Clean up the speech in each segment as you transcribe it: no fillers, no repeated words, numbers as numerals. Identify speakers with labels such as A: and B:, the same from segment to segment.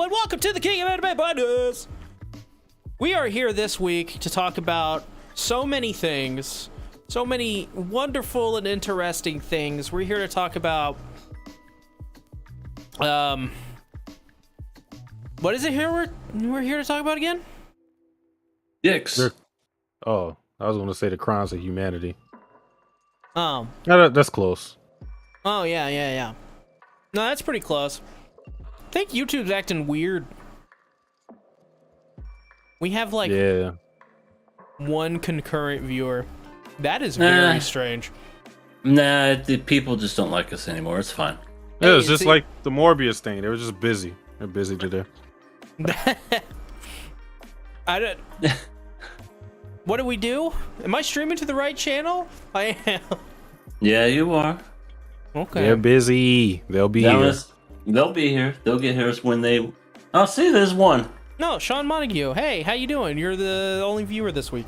A: and welcome to the King of Anime Podcast. We are here this week to talk about so many things, so many wonderful and interesting things. We're here to talk about, what is it here we're here to talk about again?
B: Dicks.
C: Oh, I was going to say the crimes of humanity.
A: Oh.
C: No, that's close.
A: Oh, yeah. No, that's pretty close. I think YouTube's acting weird. We have like one concurrent viewer. That is very strange.
B: Nah, the people just don't like us anymore. It's fine.
C: Yeah, it's just like the Morbius thing. They were just busy. They're busy today.
A: I don't. What do we do? Am I streaming to the right channel? I am.
B: Yeah, you are.
A: Okay.
C: They're busy. They'll be here.
B: They'll be here. They'll get here when they. Oh, see, there's one.
A: No, Sean Montague. Hey, how you doing? You're the only viewer this week.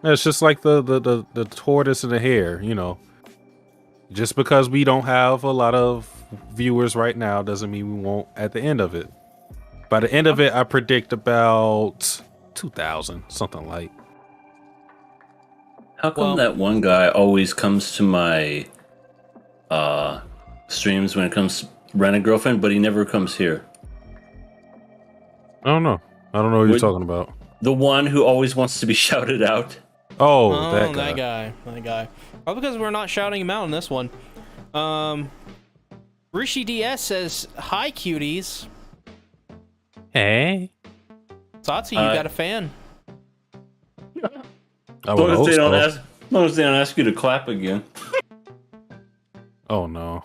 C: It's just like the tortoise and the hare, you know. Just because we don't have a lot of viewers right now doesn't mean we won't at the end of it. By the end of it, I predict about 2,000, something like.
B: How come that one guy always comes to my streams when it comes to Rent a Girlfriend, but he never comes here?
C: I don't know what you're talking about.
B: The one who always wants to be shouted out.
C: Oh, that
A: guy. Probably because we're not shouting him out in this one. Rishi DS says, "Hi, cuties."
C: Hey.
A: Satsu, you got a fan.
B: As long as they don't ask you to clap again.
C: Oh no.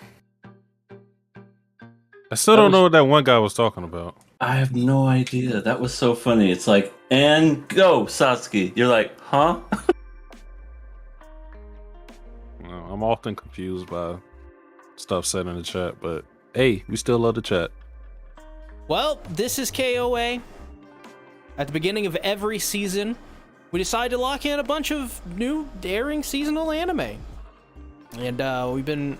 C: I still don't know what that one guy was talking about.
B: I have no idea. That was so funny. It's like, and go, Satsuki. You're like, huh?
C: Well, I'm often confused by stuff said in the chat, but hey, we still love the chat.
A: Well, this is KOA. At the beginning of every season, we decide to lock in a bunch of new airing seasonal anime. And we've been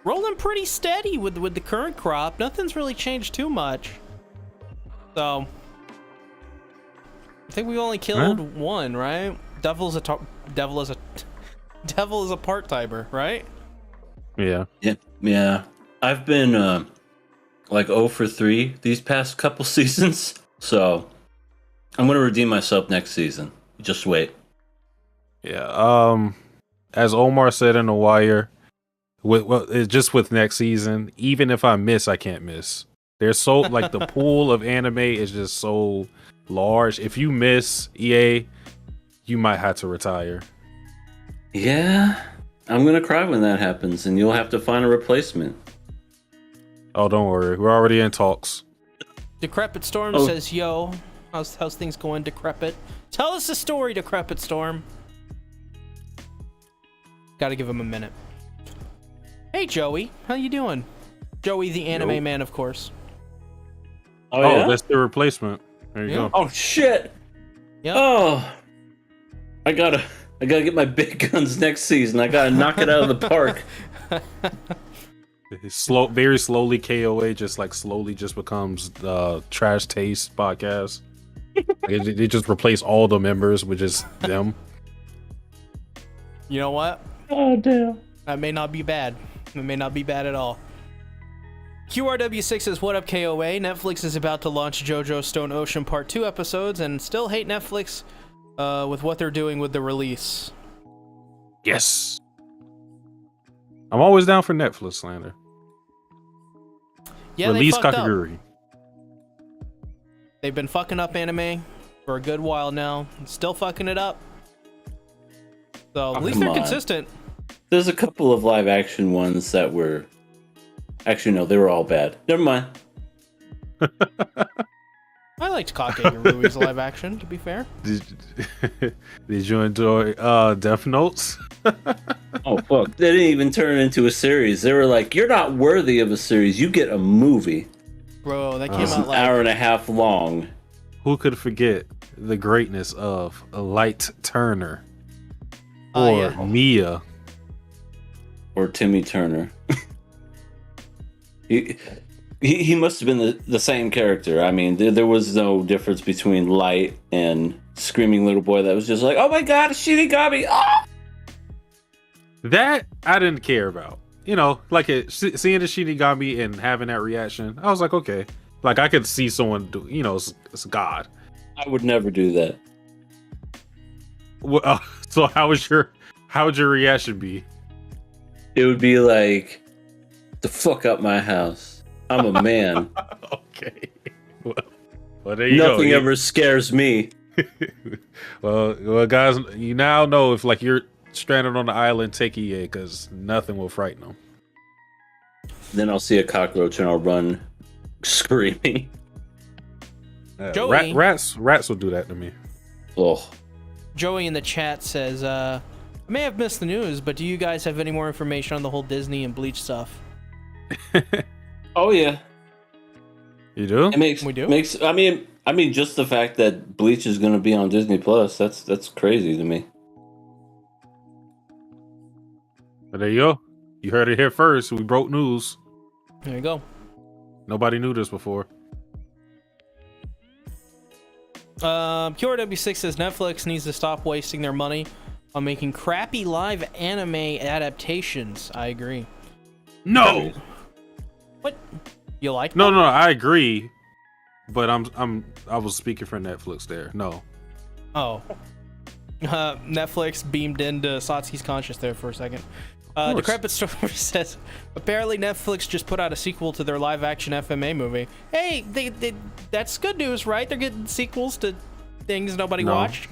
A: rolling pretty steady with the current crop. Nothing's really changed too much. So, I think we've only killed one, right? Devil is a part-timer, right?
C: Yeah.
B: Yeah. I've been like 0 for 3 these past couple seasons, so I'm gonna redeem myself next season. Just wait.
C: Yeah. As Omar said in The Wire, just with next season, even if I miss, I can't miss. They're so like the pool of anime is just so large. If you miss EA, you might have to retire.
B: Yeah, I'm gonna cry when that happens, and you'll have to find a replacement.
C: Oh, don't worry, we're already in talks.
A: Decrepit Storm says, "Yo, how's things going, Decrepit? Tell us a story, Decrepit Storm." Gotta give him a minute. Hey, Joey, how you doing? Joey, the anime man, of course.
B: Oh, yeah?
C: That's the replacement. There you go.
B: Oh shit!
A: Yep.
B: Oh, I gotta get my big guns next season. I gotta knock it out of the park.
C: It's very slowly. KOA just becomes Trash Taste podcast. They just replace all the members with just them.
A: You know what?
B: Oh damn!
A: That may not be bad. It may not be bad at all. QRW6 says, "What up, KOA? Netflix is about to launch JoJo Stone Ocean Part 2 episodes and still hate Netflix with what they're doing with the release."
C: Yes. I'm always down for Netflix slander.
A: Yeah,
C: release
A: they fucked
C: Kakaguri.
A: up. They've been fucking up anime for a good while now. Still fucking it up. So at least they're consistent.
B: There's a couple of live action ones that were... Actually, no, they were all bad. Never mind.
A: I liked Kakaguri's live action, to be fair.
C: Did you enjoy Death Notes?
B: Oh, fuck. They didn't even turn it into a series. They were like, you're not worthy of a series. You get a movie.
A: Bro, that came
B: It's
A: out
B: an
A: like...
B: hour and a half long.
C: Who could forget the greatness of Light Turner? Or Mia?
B: Or Timmy Turner. He must have been the same character. I mean, there was no difference between Light and Screaming Little Boy that was just like, oh my god, a Shinigami! Ah!
C: That I didn't care about. You know, like seeing the Shinigami and having that reaction, I was like, okay. Like I could see someone do, you know, it's God.
B: I would never do that.
C: Well, so how would your reaction be?
B: It would be like, the fuck up my house. I'm a man.
C: Okay. Well, there you
B: Nothing
C: go.
B: ever scares me.
C: well, guys, you now know if like you're stranded on the island, take EA because nothing will frighten them.
B: Then I'll see a cockroach and I'll run screaming.
A: Joey.
C: Rats will do that to me.
B: Oh,
A: Joey in the chat says, I may have missed the news, but do you guys have any more information on the whole Disney and Bleach stuff?
B: oh yeah.
C: You do?
A: We do?
B: I mean, just the fact that Bleach is going to be on Disney Plus. That's crazy to me.
C: But there you go. You heard it here first. We broke news.
A: There you go.
C: Nobody knew this before.
A: QRW6 says Netflix needs to stop wasting their money on making crappy live anime adaptations. I agree.
C: No.
A: What? You like?
C: No, I agree. But I was speaking for Netflix there. No.
A: Oh. Netflix beamed into Satsuki's conscious there for a second. Decrepit Storm says, apparently Netflix just put out a sequel to their live-action FMA movie. Hey, that's good news, right? They're getting sequels to things nobody watched.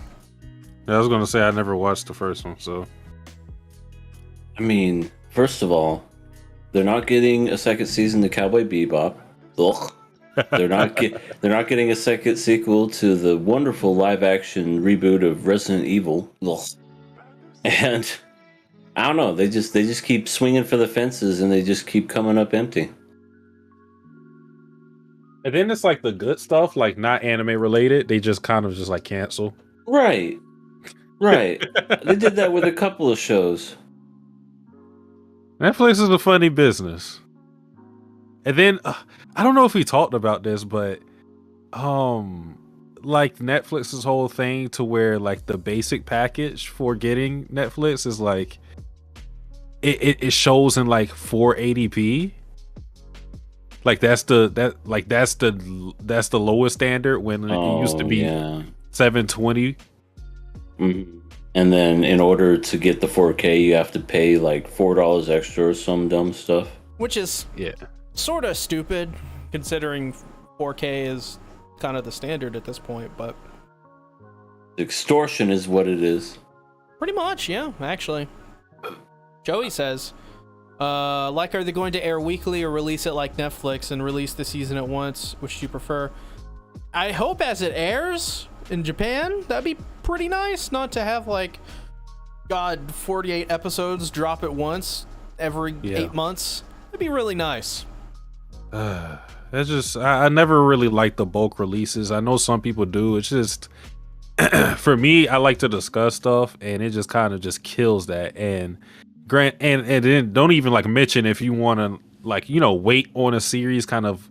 C: Yeah, I was going to say I never watched the first one, so.
B: I mean, first of all, they're not getting a second season to Cowboy Bebop. Ugh. They're not getting a second sequel to the wonderful live-action reboot of Resident Evil. Ugh. And I don't know. They just keep swinging for the fences, and they just keep coming up empty.
C: And then it's like the good stuff, like not anime related. They just kind of just like cancel.
B: Right. They did that with a couple of shows.
C: Netflix is a funny business. And then I don't know if we talked about this, but like Netflix's whole thing to where like the basic package for getting Netflix is like it shows in like 480p. Like that's the lowest standard when it used to be 720.
B: Mm-hmm. And then in order to get the 4K, you have to pay like $4 extra or some dumb stuff.
A: Which is sort of stupid, considering 4K is kind of the standard at this point, but
B: extortion is what it is.
A: Pretty much, yeah, actually. Joey says, are they going to air weekly or release it like Netflix and release the season at once? Which do you prefer? I hope as it airs in Japan, that'd be pretty nice, not to have like 48 episodes drop at once every 8 months. That'd be really nice.
C: That's just I never really like the bulk releases. I know some people do. It's just for me, I like to discuss stuff, and it just kind of just kills that. And then don't even like mention if you want to like wait on a series, kind of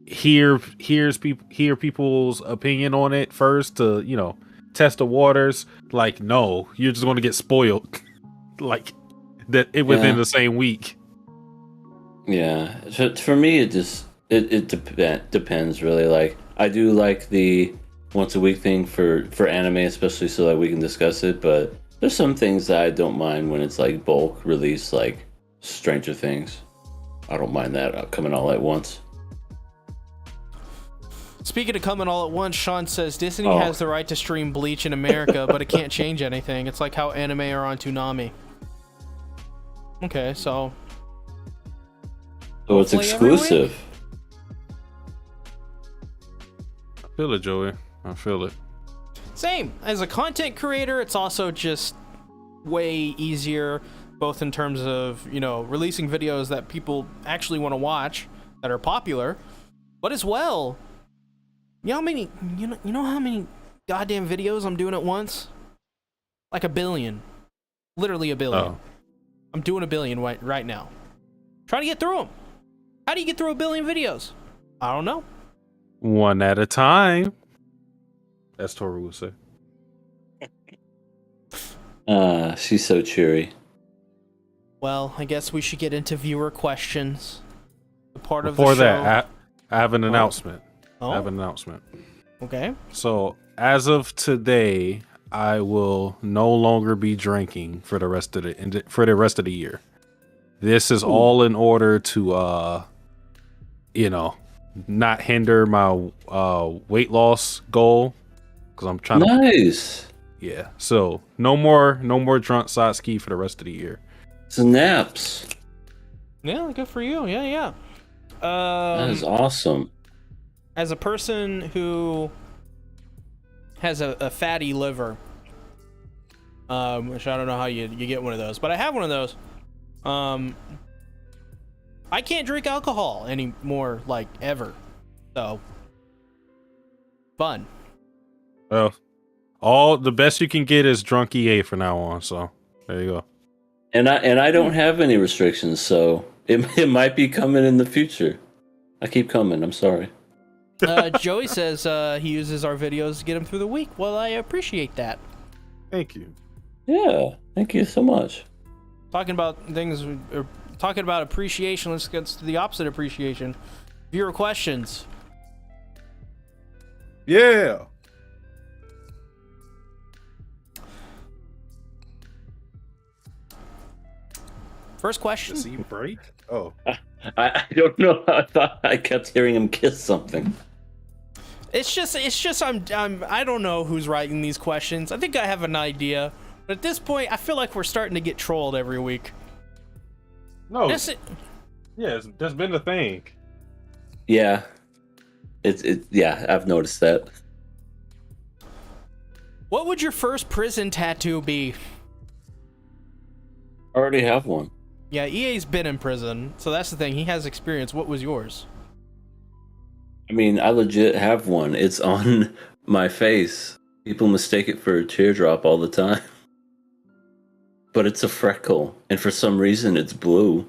C: hear people's opinion on it first to test the waters. Like, no, you're just going to get spoiled like that within the same week.
B: Yeah, for me, it depends really. Like, I do like the once a week thing for anime, especially so that we can discuss it. But there's some things that I don't mind when it's like bulk release, like Stranger Things. I don't mind that coming all at once.
A: Speaking of coming all at once, Sean says Disney has the right to stream Bleach in America, but it can't change anything. It's like how anime are on Toonami. Okay, so
B: it's exclusive.
C: I feel it, Joey. I feel it.
A: Same. As a content creator, it's also just way easier, both in terms of, releasing videos that people actually want to watch, that are popular, but as well, you know how many goddamn videos I'm doing at once? Like 1 billion. Literally 1 billion.
C: Oh.
A: I'm doing 1 billion right now. Trying to get through them. How do you get through 1 billion videos? I don't know.
C: One at a time. That's Toru would say.
B: She's so cheery.
A: Well, I guess we should get into viewer questions. The part
C: Before
A: of the show.
C: that, I have an announcement.
A: Oh.
C: I have an announcement.
A: Okay.
C: So, as of today, I will no longer be drinking for the rest of the year. This is all in order to not hinder my weight loss goal, because I'm trying to.
B: Nice.
C: Yeah. So no more drunk Satsuki for the rest of the year.
B: Snaps.
A: Yeah, good for you. Yeah.
B: That is awesome.
A: As a person who has a fatty liver, which I don't know how you get one of those, but I have one of those. I can't drink alcohol anymore, like, ever. So, fun.
C: Well, all the best you can get is drunk EA for now on. So there you go.
B: And I don't have any restrictions, so it might be coming in the future. I keep coming. I'm sorry.
A: Joey says he uses our videos to get him through the week. Well, I appreciate that.
C: Thank you.
B: Yeah, thank you so much.
A: Talking about appreciation, let's get to the opposite appreciation. Viewer questions.
C: Yeah.
A: First question.
C: Does he break? Oh.
B: I don't know. I thought I kept hearing him kiss something.
A: It's just I don't know who's writing these questions. I think I have an idea, but at this point, I feel like we're starting to get trolled every week.
C: No. Yeah, that's been the thing.
B: Yeah. Yeah, I've noticed that.
A: What would your first prison tattoo be?
B: I already have one.
A: Yeah, EA's been in prison, so that's the thing. He has experience. What was yours?
B: I mean, I legit have one. It's on my face. People mistake it for a teardrop all the time. But it's a freckle, and for some reason it's blue.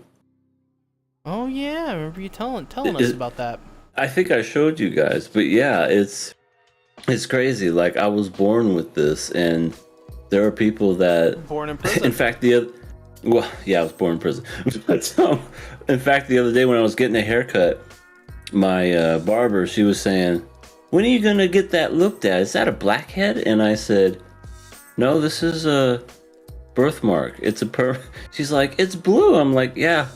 A: Oh yeah, I remember you telling us about that.
B: I think I showed you guys, but yeah, it's crazy. Like, I was born with this, and there are people that
A: Born in prison.
B: In fact, I was born in prison. But, in fact, the other day when I was getting a haircut, my barber, she was saying, "When are you gonna get that looked at? Is that a blackhead?" And I said, "No, this is a birthmark. It's She's like, "It's blue." I'm like, "Yeah."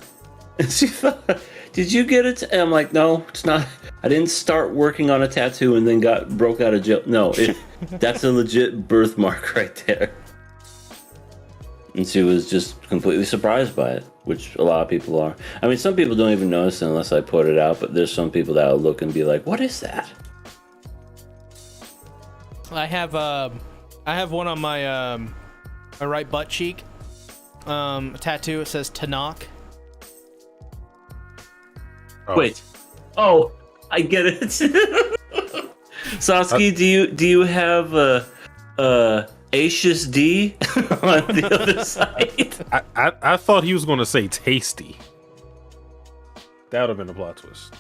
B: And she thought, "Did you get it?" And I'm like, "No, it's not. I didn't start working on a tattoo and then broke out of jail. No, that's a legit birthmark right there." And she was just completely surprised by it, which a lot of people are. I mean, some people don't even notice unless I put it out, but there's some people that will look and be like, "What is that?"
A: I have one on my right butt cheek. A tattoo. It says Tanakh.
C: Oh.
B: Wait. Oh, I get it. Sasuke, do you have Acious D on the other side?
C: I thought he was going to say tasty. That would have been a plot twist.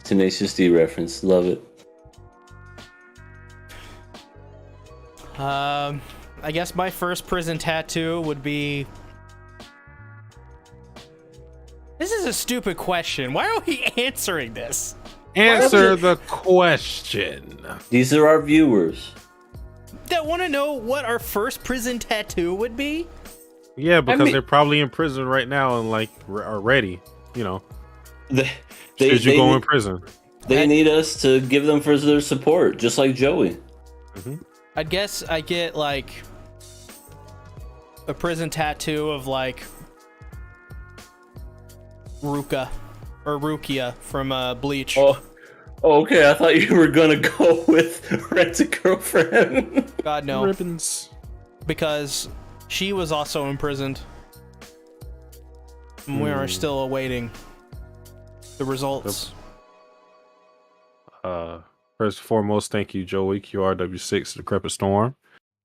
B: Tenacious D reference. Love it.
A: I guess my first prison tattoo would be... This is a stupid question. Why are we answering this?
C: Answer the question.
B: These are our viewers.
A: That want to know what our first prison tattoo would be?
C: Yeah, because they're probably in prison right now and like are ready. You know,
B: They
C: go in prison.
B: They need us to give them for their support, just like Joey.
C: Mm-hmm.
A: I guess I get like a prison tattoo of like Rukia from Bleach.
B: Oh, okay. I thought you were gonna go with Rent-A-Girlfriend.
A: God no,
C: Ribbons.
A: because she was also imprisoned. And we are still awaiting the results.
C: First and foremost, thank you, Joey QRW6 Decrepit Storm.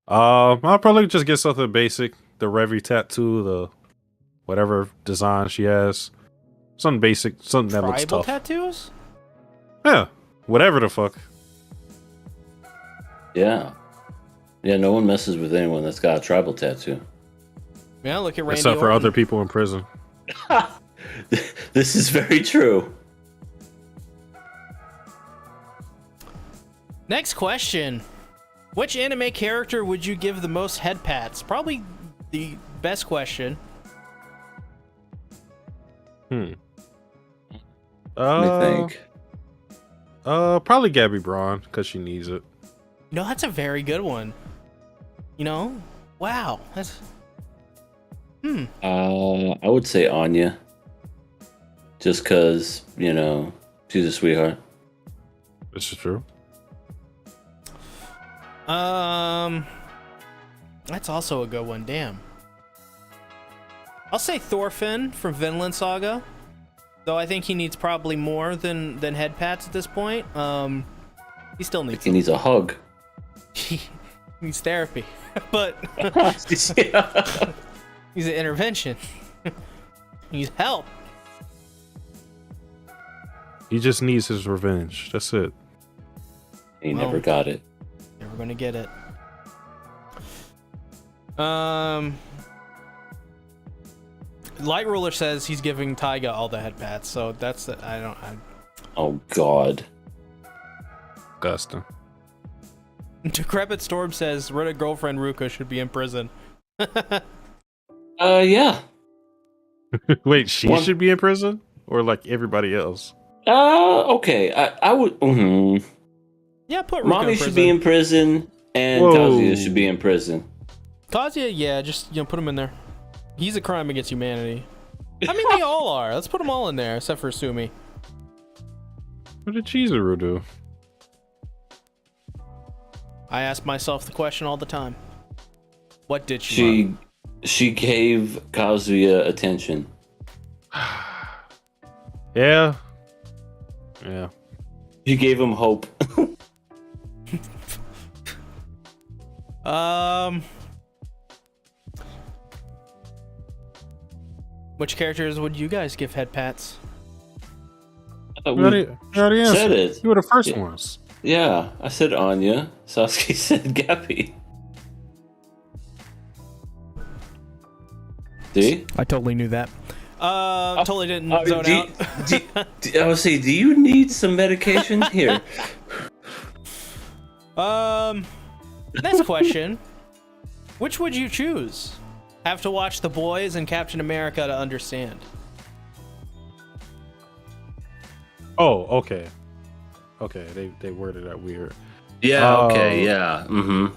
C: I'll probably just get something basic. The Revy tattoo, whatever design she has. Something basic, something that looks
A: Tribal
C: tough.
A: tattoos?
C: Yeah, whatever the fuck.
B: Yeah. Yeah, no one messes with anyone that's got a tribal tattoo.
A: Yeah, look at Randy
C: Except for
A: Orton.
C: other people in prison.
B: This is very true.
A: Next question. Which anime character would you give the most head pats? Probably the best question.
B: Let me think.
C: Probably Gabby Braun, because she needs it.
A: No, that's a very good one. You know? Wow. That's...
B: I would say Anya. Just because, you know, she's a sweetheart.
C: This is true.
A: That's also a good one. Damn. I'll say Thorfinn from Vinland Saga. Though I think he needs probably more than head pats at this point. He still needs
B: He needs a hug.
A: he needs therapy. But
B: Yeah.
A: he's an intervention. He needs help.
C: He just needs his revenge. That's it.
B: He never got it.
A: Never gonna get it. Light Ruler says he's giving Taiga all the head pats, so that's the,
B: Oh, God.
C: Disgusting.
A: Decrepit Storm says Reddit girlfriend Ruka should be in prison.
B: Yeah.
C: Wait, she should be in prison? Or like everybody else?
B: Okay. I would...
A: Yeah, put Ruka
B: Mommy
A: in
B: should
A: prison.
B: be in prison, and
C: Whoa.
B: Kazuya should be in prison.
A: Kazuya, yeah, just, you know, put him in there. He's a crime against humanity. I mean, they all are. Let's put them all in there, except for Sumi.
C: What did Chizuru do?
A: I ask myself the question all the time. What did she want?
B: She gave Kazuya attention.
C: Yeah. Yeah.
B: She gave him hope.
A: Which characters would you guys give head pats?
C: You already answered.
B: said it.
C: You were the first ones.
B: Yeah, I said Anya. Sasuke said Gappy. See?
A: I totally knew that. Totally didn't zone out.
B: I would say, do you need some medication? Here.
A: Next question. Which would you choose? Have to watch The Boys and Captain America to understand.
C: Oh, okay. Okay, they worded that weird.
B: Yeah, okay, yeah.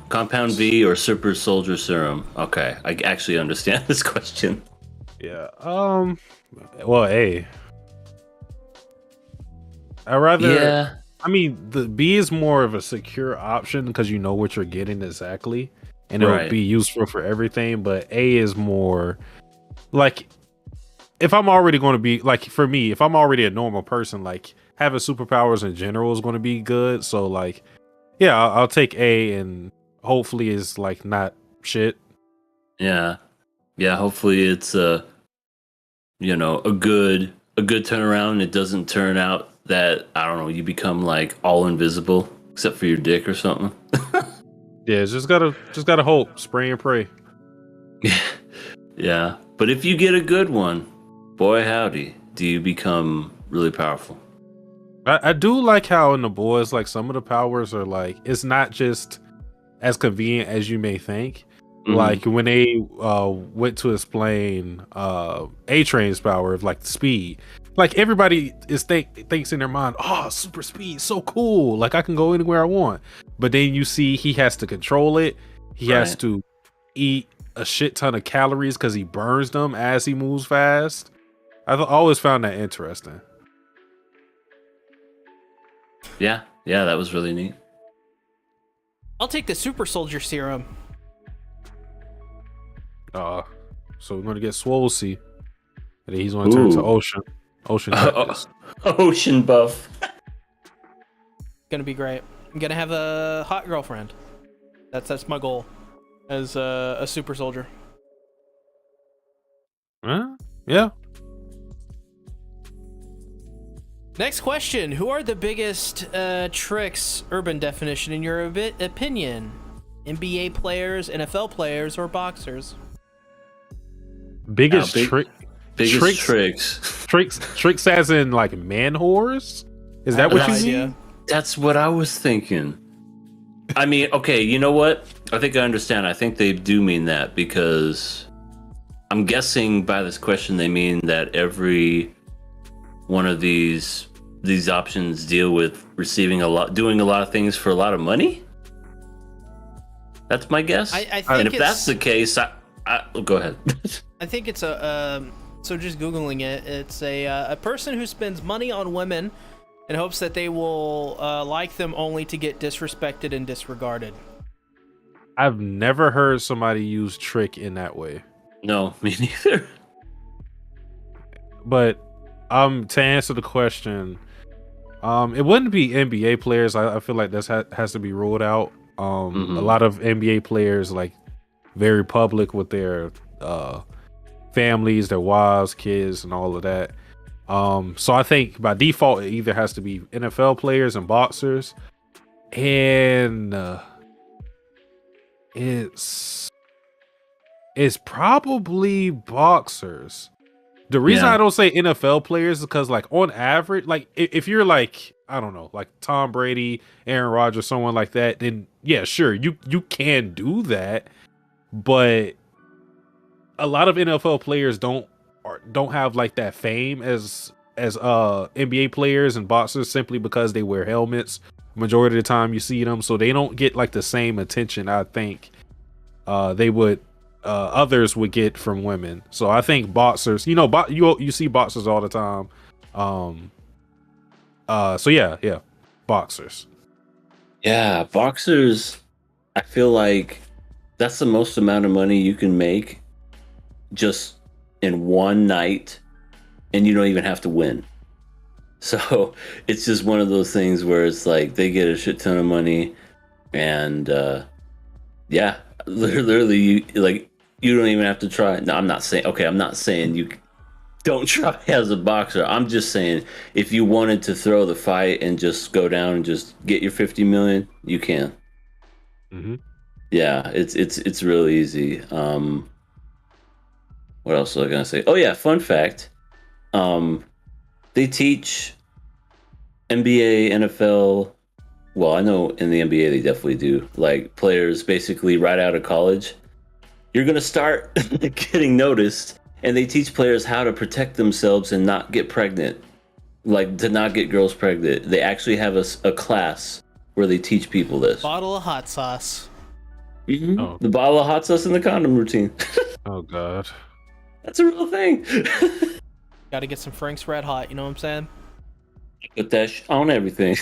B: Compound V or Super Soldier Serum. Okay, I actually understand this question.
C: Yeah. Well, A. I rather.
B: Yeah.
C: I mean, the B is more of a secure option because you know what you're getting exactly, and it
B: Right.
C: would be useful for everything. But A is more like if I'm already going to be like for me, if I'm already a normal person, like having superpowers in general is going to be good. So like, yeah, I'll take A, and hopefully it's like not shit.
B: Yeah. Yeah, hopefully it's a good turnaround and it doesn't turn out that, I don't know, you become like all invisible except for your dick or something.
C: Yeah, just gotta hope, spray and pray.
B: Yeah. But if you get a good one, boy howdy, do you become really powerful.
C: I do like how in The Boys, like some of the powers are like it's not just as convenient as you may think.
B: Mhm.
C: Like when they went to explain A-Train's power of like speed, like everybody is thinks in their mind, oh, super speed, so cool, like I can go anywhere I want. But then you see he has to control it. He has
B: Right.
C: to eat a shit ton of calories because he burns them as he moves fast. I've always found that interesting.
B: Yeah, that was really neat.
A: I'll take the Super Soldier Serum.
C: So we're gonna get Swole C, and then he's gonna turn to
B: Ooh.
C: Ocean Cactus.
B: Ocean buff.
A: Gonna be great. I'm gonna have a hot girlfriend. That's my goal as a super soldier.
C: Yeah.
A: Next question. Who are the biggest tricks, urban definition, in your opinion? NBA players, NFL players, or boxers?
C: Biggest
B: biggest
C: tricks as in like man whores? Is that what you mean?
B: That's what I was thinking. I mean, okay, you know what? I think I understand. I think they do mean that, because I'm guessing by this question they mean that every one of these options deal with doing a lot of things for a lot of money. That's my guess.
A: I think
B: and if that's the case, I go ahead.
A: I think it's so just Googling it, it's a person who spends money on women and hopes that they will like them only to get disrespected and disregarded.
C: I've never heard somebody use trick in that way.
B: No, me neither.
C: But to answer the question, it wouldn't be NBA players. I feel like that has to be ruled out. A lot of NBA players like very public with their families, their wives, kids, and all of that. So I think by default it either has to be NFL players and boxers, and it's probably boxers. The reason I don't say NFL players is because, like, on average, like if you're like, I don't know, like Tom Brady, Aaron Rodgers, someone like that, then yeah, sure, you can do that. But a lot of NFL players don't have like that fame as NBA players and boxers, simply because they wear helmets majority of the time you see them, so they don't get like the same attention I think they would others would get from women. So I think boxers, you see boxers all the time. So yeah, boxers.
B: Yeah, boxers, I feel like that's the most amount of money you can make just in one night, and you don't even have to win. So it's just one of those things where it's like they get a shit ton of money, and yeah, literally, you don't even have to try. No, I'm not saying you don't try as a boxer. I'm just saying if you wanted to throw the fight and just go down and just get your 50 million, you can.
C: Mm-hmm.
B: Yeah, it's really easy. What else was I gonna say? Oh yeah, fun fact. They teach NBA, NFL. Well, I know in the NBA they definitely do. Like, players basically right out of college, you're gonna start getting noticed, and they teach players how to protect themselves and not get pregnant, like to not get girls pregnant. They actually have a class where they teach people this.
A: Bottle of hot sauce.
B: Mm-hmm. Oh. The bottle of hot sauce in the condom routine.
C: Oh God,
B: that's a real thing.
A: Got to get some Frank's Red Hot. You know what I'm saying?
B: Put that on everything.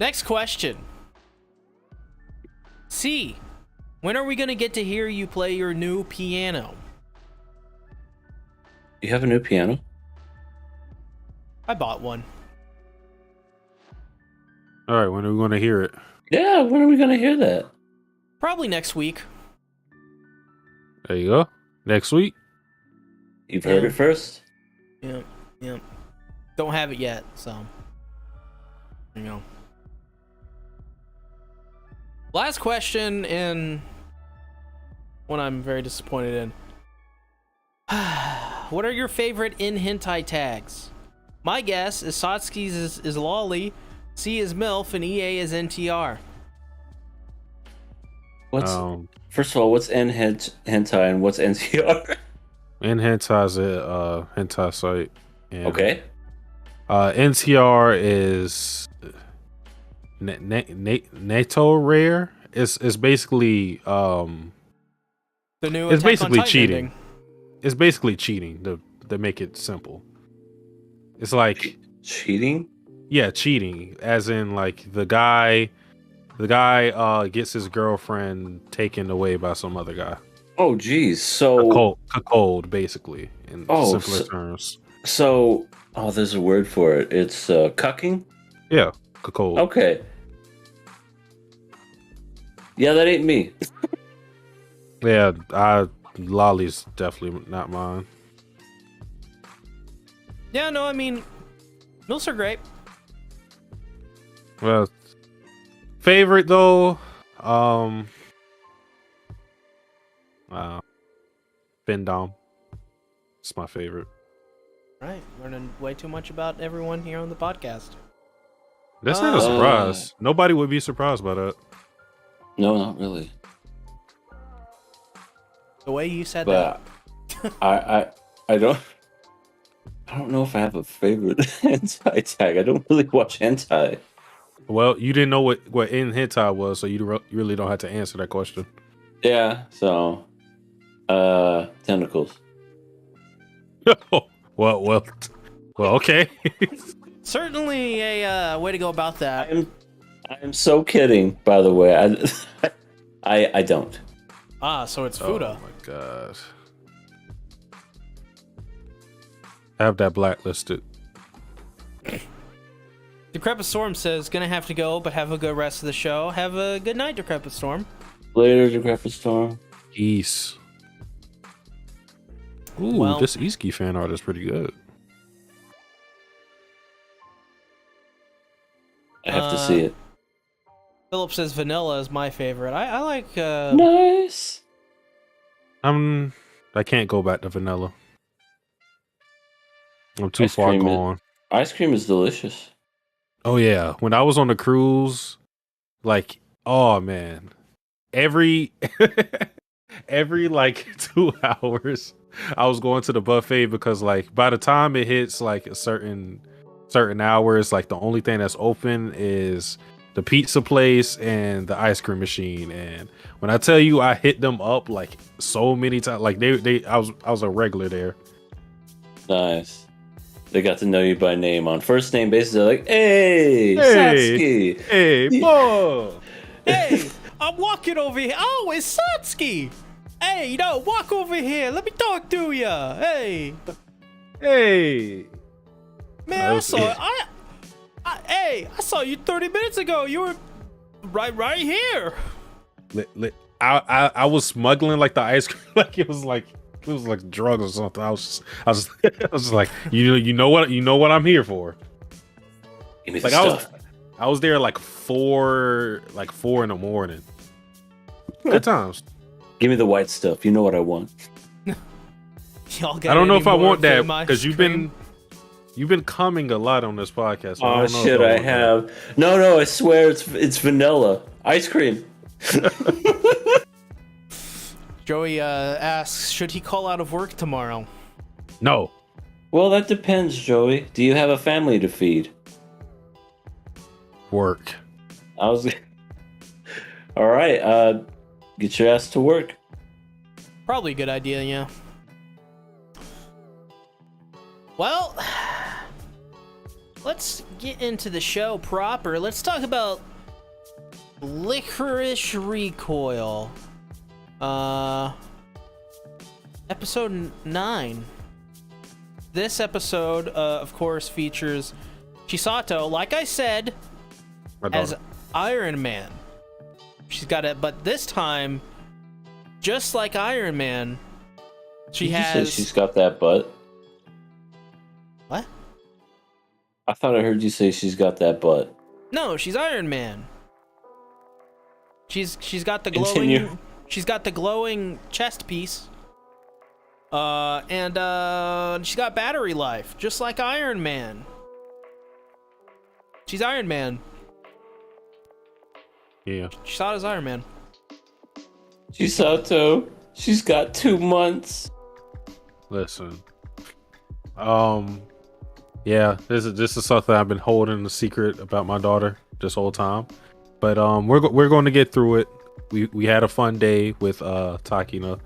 A: Next question. C. When are we gonna get to hear you play your new piano?
B: You have a new piano?
A: I bought one.
C: All right, when are we going to hear it?
B: Yeah, when are we going to hear that?
A: Probably next week.
C: There you go. Next week.
B: You've heard it first?
A: Yeah. Don't have it yet, so. You know. Last question, and one I'm very disappointed in. What are your favorite in hentai tags? My guess is Satsuki's is lolly, C is MILF, and EA is NTR.
B: First of all, what's hentai and what's NTR?
C: Hentai is a hentai site. And,
B: okay.
C: NTR is Nato Rare. It's basically
A: the new.
C: It's basically cheating.
A: Ending.
C: It's basically cheating to make it simple. It's like
B: cheating.
C: Yeah, cheating, as in like the guy gets his girlfriend taken away by some other guy.
B: Oh, geez. So
C: cuckold, basically, in simpler terms.
B: So, there's a word for it. It's cucking.
C: Yeah, cuckold.
B: Okay. Yeah, that ain't me.
C: Yeah, Lolly's definitely not mine.
A: Yeah, no, I mean, MILFs are great.
C: Well, favorite though, Queendom. It's my favorite.
A: Right, learning way too much about everyone here on the podcast.
C: That's not a surprise. Nobody would be surprised by that.
B: No, not really.
A: The way you said that.
B: But I don't know if I have a favorite hentai tag. I don't really watch hentai.
C: Well, you didn't know what in hentai was, so you really don't have to answer that question.
B: Yeah, so tentacles.
C: well, okay.
A: Certainly a way to go about that.
B: I am so kidding, by the way. I don't.
A: Ah, so it's Fuda.
C: Oh my god. I have that blacklisted.
A: Decrepit Storm says, gonna have to go, but have a good rest of the show. Have a good night, Decrepit Storm.
B: Later, Decrepit Storm.
C: Peace. Ooh,
A: Well,
C: this Iski fan art is pretty good.
B: I have to see it.
A: Philip says vanilla is my favorite. I like
B: Nice.
C: I can't go back to vanilla. I'm too
B: Ice
C: far
B: cream
C: gone.
B: Ice cream is delicious.
C: Oh yeah, when I was on the cruise, like, oh man, every like 2 hours, I was going to the buffet because like by the time it hits like a certain hours, like the only thing that's open is the pizza place and the ice cream machine. And when I tell you, I hit them up like so many times, like I was a regular there.
B: Nice. They got to know you by name on first name basis. They're like, hey, Satsuki.
C: Hey, boy.
A: hey, I'm walking over here. Oh, it's Satsuki. Hey, walk over here. Let me talk to ya. Hey.
C: Hey.
A: Man, I saw you 30 minutes ago. You were right here.
C: I was smuggling like the ice cream like it was like drugs or something. I was just like, you know what I'm here for.
B: Give me the
C: Like
B: stuff.
C: I was there like 4 in the morning. Good times.
B: Give me the white stuff. You know what I want.
A: Y'all got
C: I don't know
A: any
C: if I
A: more
C: want that
A: of my
C: because you've
A: stream?
C: been coming a lot on this podcast. So
B: Oh
C: don't know
B: shit,
C: if
B: I
C: want that.
B: have. No, I swear it's vanilla ice cream.
A: Joey asks, should he call out of work tomorrow?
C: No.
B: Well, that depends, Joey. Do you have a family to feed?
C: Work.
B: I was. All right. Get your ass to work.
A: Probably a good idea, yeah. Well, let's get into the show proper. Let's talk about Lycoris Recoil. Episode 9. This episode, of course, features Chisato, like I said, as Iron Man. She's got it, but this time, just like Iron Man,
B: Did you say she's got that butt?
A: What?
B: I thought I heard you say she's got that butt.
A: No, she's Iron Man. She's got the
B: Continue.
A: glowing. She's got the glowing chest piece. And she's got battery life, just like Iron Man. She's Iron Man.
C: Yeah.
A: She saw it as Iron Man.
B: Chisato, she's got 2 months.
C: Listen. Yeah, this is something I've been holding a secret about my daughter this whole time. But we're going to get through it. We had a fun day with Takina.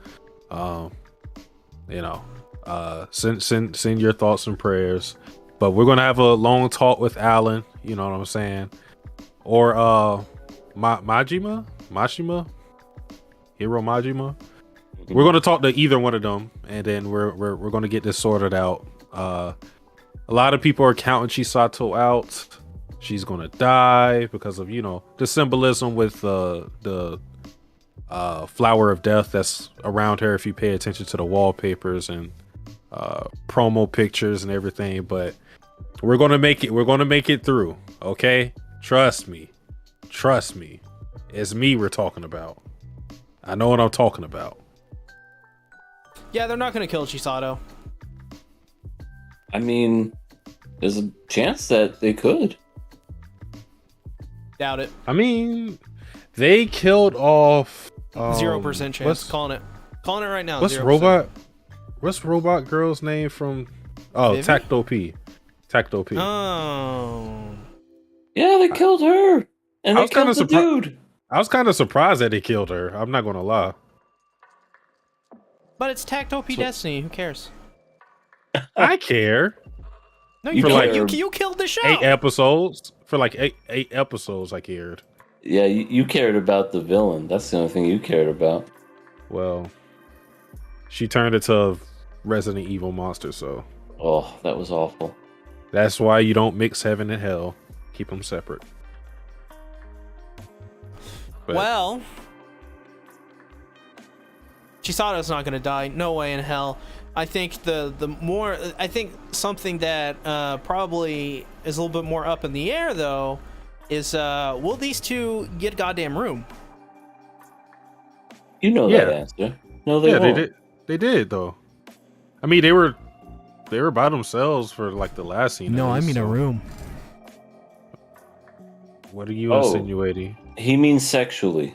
C: Send your thoughts and prayers. But we're gonna have a long talk with Alan, you know what I'm saying? Or Mashima? Hiro Majima? We're gonna talk to either one of them, and then we're gonna get this sorted out. A lot of people are counting Chisato out. She's gonna die because of, the symbolism with the flower of death that's around her if you pay attention to the wallpapers and promo pictures and everything. But we're gonna make it through. Okay, trust me. It's me we're talking about. I know what I'm talking about.
A: Yeah, they're not gonna kill Chisato.
B: I mean, there's a chance that they could.
A: Doubt it.
C: I mean, they killed off
A: 0% chance. Calling it right now.
C: What's
A: 0%.
C: robot girl's name from? Oh,
A: Vivi?
C: Tacto P.
A: Oh.
B: Yeah, they killed her, and
C: I
B: they
C: was kinda
B: killed the dude.
C: I was kind of surprised that they killed her. I'm not gonna lie.
A: But it's Tacto P Destiny. Who cares?
C: I care.
A: No,
B: You
A: you,
B: care.
A: you killed the show.
C: 8 episodes for like eight episodes. I cared.
B: Yeah, you cared about the villain. That's the only thing you cared about.
C: Well, she turned into a Resident Evil monster, so
B: Oh, that was awful.
C: that's why you don't mix heaven and hell. Keep them separate. But
A: Well, Chisato's not gonna die. No way in hell. I think I think something that probably is a little bit more up in the air though is will these two get goddamn room?
B: You know
C: Yeah.
B: that answer. No, they
C: yeah,
B: won't.
C: they did though. I mean, they were by themselves for like the last scene. at least, so
A: room.
C: What are you
B: Oh.
C: insinuating?
B: He means sexually.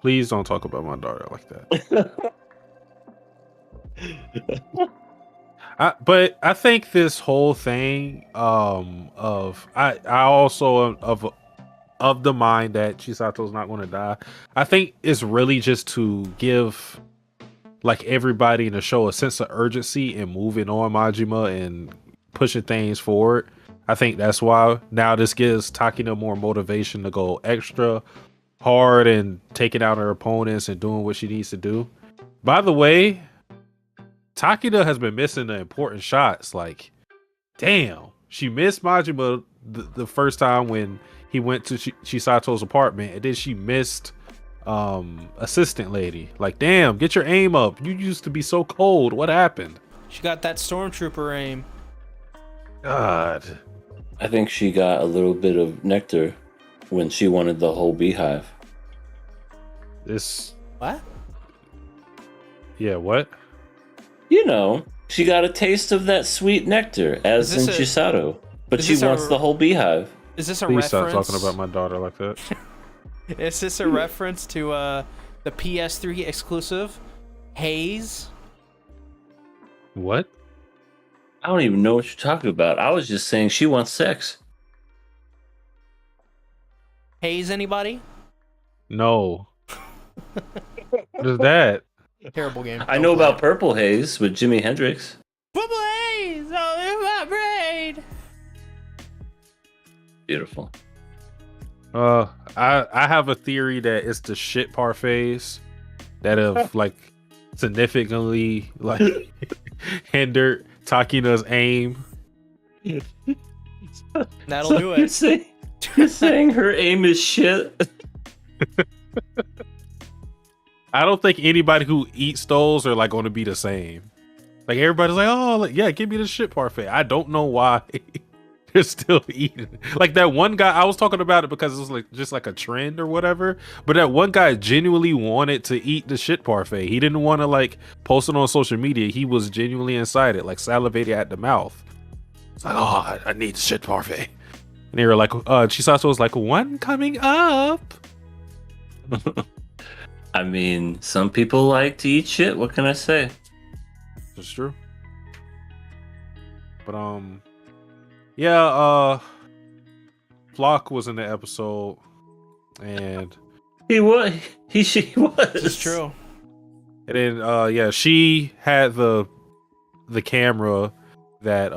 C: Please don't talk about my daughter like that. But I think this whole thing of I also am of the mind that Chisato's not going to die. I think it's really just to give like everybody in the show a sense of urgency and moving on Majima and pushing things forward. I think that's why now this gives Takina more motivation to go extra hard and taking out her opponents and doing what she needs to do. By the way, Takina has been missing the important shots. Like, damn, she missed Majima the first time when he went to Chisato's apartment, and then she missed assistant lady. Like, damn, get your aim up. You used to be so cold. What happened?
A: She got that stormtrooper aim.
C: God.
B: I think she got a little bit of nectar when she wanted the whole beehive.
C: This.
A: What?
C: Yeah, what?
B: You know, she got a taste of that sweet nectar, as
A: Is
B: in
A: this a-
B: Chisato. But
A: is
B: she
A: this a-
B: wants the whole beehive.
A: Is this a
C: Please stop
A: reference?
C: talking about my daughter like that.
A: Is this a reference to the PS3 exclusive Haze?
C: What?
B: I don't even know what you're talking about. I was just saying she wants sex.
A: Haze, anybody?
C: No. What is that?
A: Terrible game.
B: I know about Purple Haze with Jimi Hendrix.
A: Purple Haze all in my brain.
B: Beautiful.
C: I have a theory that it's the shit parfaits that have like significantly like hindered Takina's aim.
A: That'll do it.
B: You're saying her aim is shit?
C: I don't think anybody who eats those are like going to be the same. Like everybody's like, oh, like, yeah, give me the shit parfait. I don't know why they're still eating. Like that one guy, I was talking about it because it was like just like a trend or whatever. But that one guy genuinely wanted to eat the shit parfait. He didn't want to like post it on social media. He was genuinely excited, like salivating at the mouth. It's like, oh, I need the shit parfait. And they were like, Chisato was like, one coming up.
B: I mean, some people like to eat shit. What can I say?
C: That's true. But yeah, Flock was in the episode, and
B: She was.
A: This is true.
C: and then yeah, she had the camera that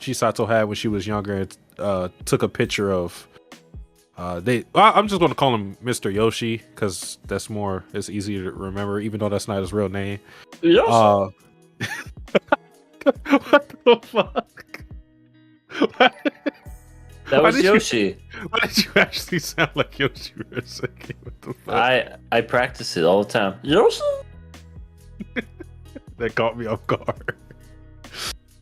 C: Chisato had when she was younger, and took a picture of. I'm just gonna call him Mr. Yoshi because it's easier to remember, even though that's not his real name.
B: Yes.
C: What the fuck?
B: That
C: Why
B: was
C: did you-
B: Yoshi.
C: Why did you actually sound like Yoshi for a second? What the fuck?
B: I practice it all the time. Yoshi.
C: That caught me off guard.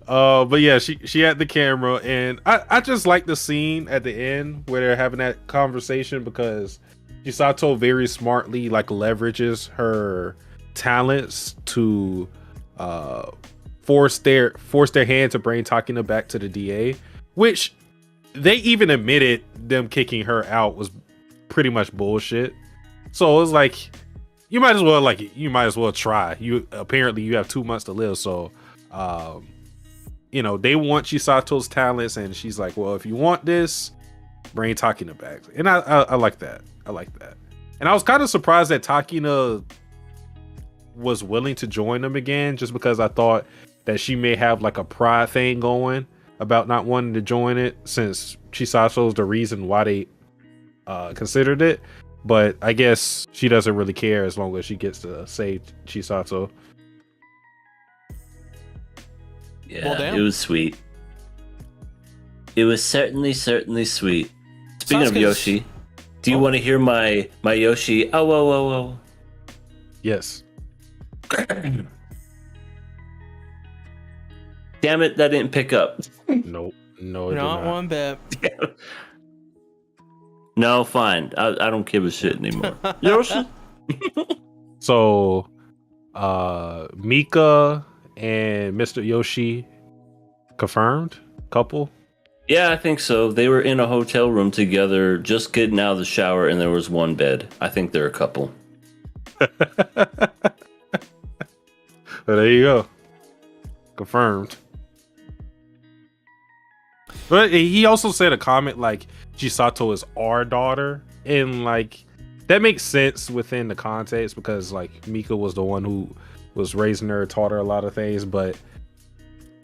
C: But yeah, she had the camera, and I just like the scene at the end where they're having that conversation because Chisato very smartly like leverages her talents to force their hand to bring Takina back to the DA, which they even admitted them kicking her out was pretty much bullshit. So it was like you might as well try. You have 2 months to live, so they want Chisato's talents, and she's like, well, if you want this, bring Takina back. And I like that. I like that. And I was kind of surprised that Takina was willing to join them again, just because I thought that she may have like a pride thing going about not wanting to join it, since Chisato's the reason why they considered it. But I guess she doesn't really care as long as she gets to save Chisato.
B: Yeah,
A: Well, damn.
B: it was sweet. It was certainly sweet. Speaking of
A: Sasuke's-
B: Yoshi, do you want to hear my Yoshi? Oh, whoa, whoa, whoa.
C: Yes.
B: Damn it, that didn't pick up.
C: Nope. No, it did
A: Not
C: not.
A: one bit.
B: No, fine. I don't give a shit anymore. Yoshi?
C: So, Mika and Mr. Yoshi confirmed couple.
B: Yeah, I think so. They were in a hotel room together, just getting out of the shower, and there was one bed. I think they're a couple.
C: Well, there you go. Confirmed. But he also said a comment like Chisato is our daughter, and like that makes sense within the context because like Mika was the one who was raising her, taught her a lot of things, but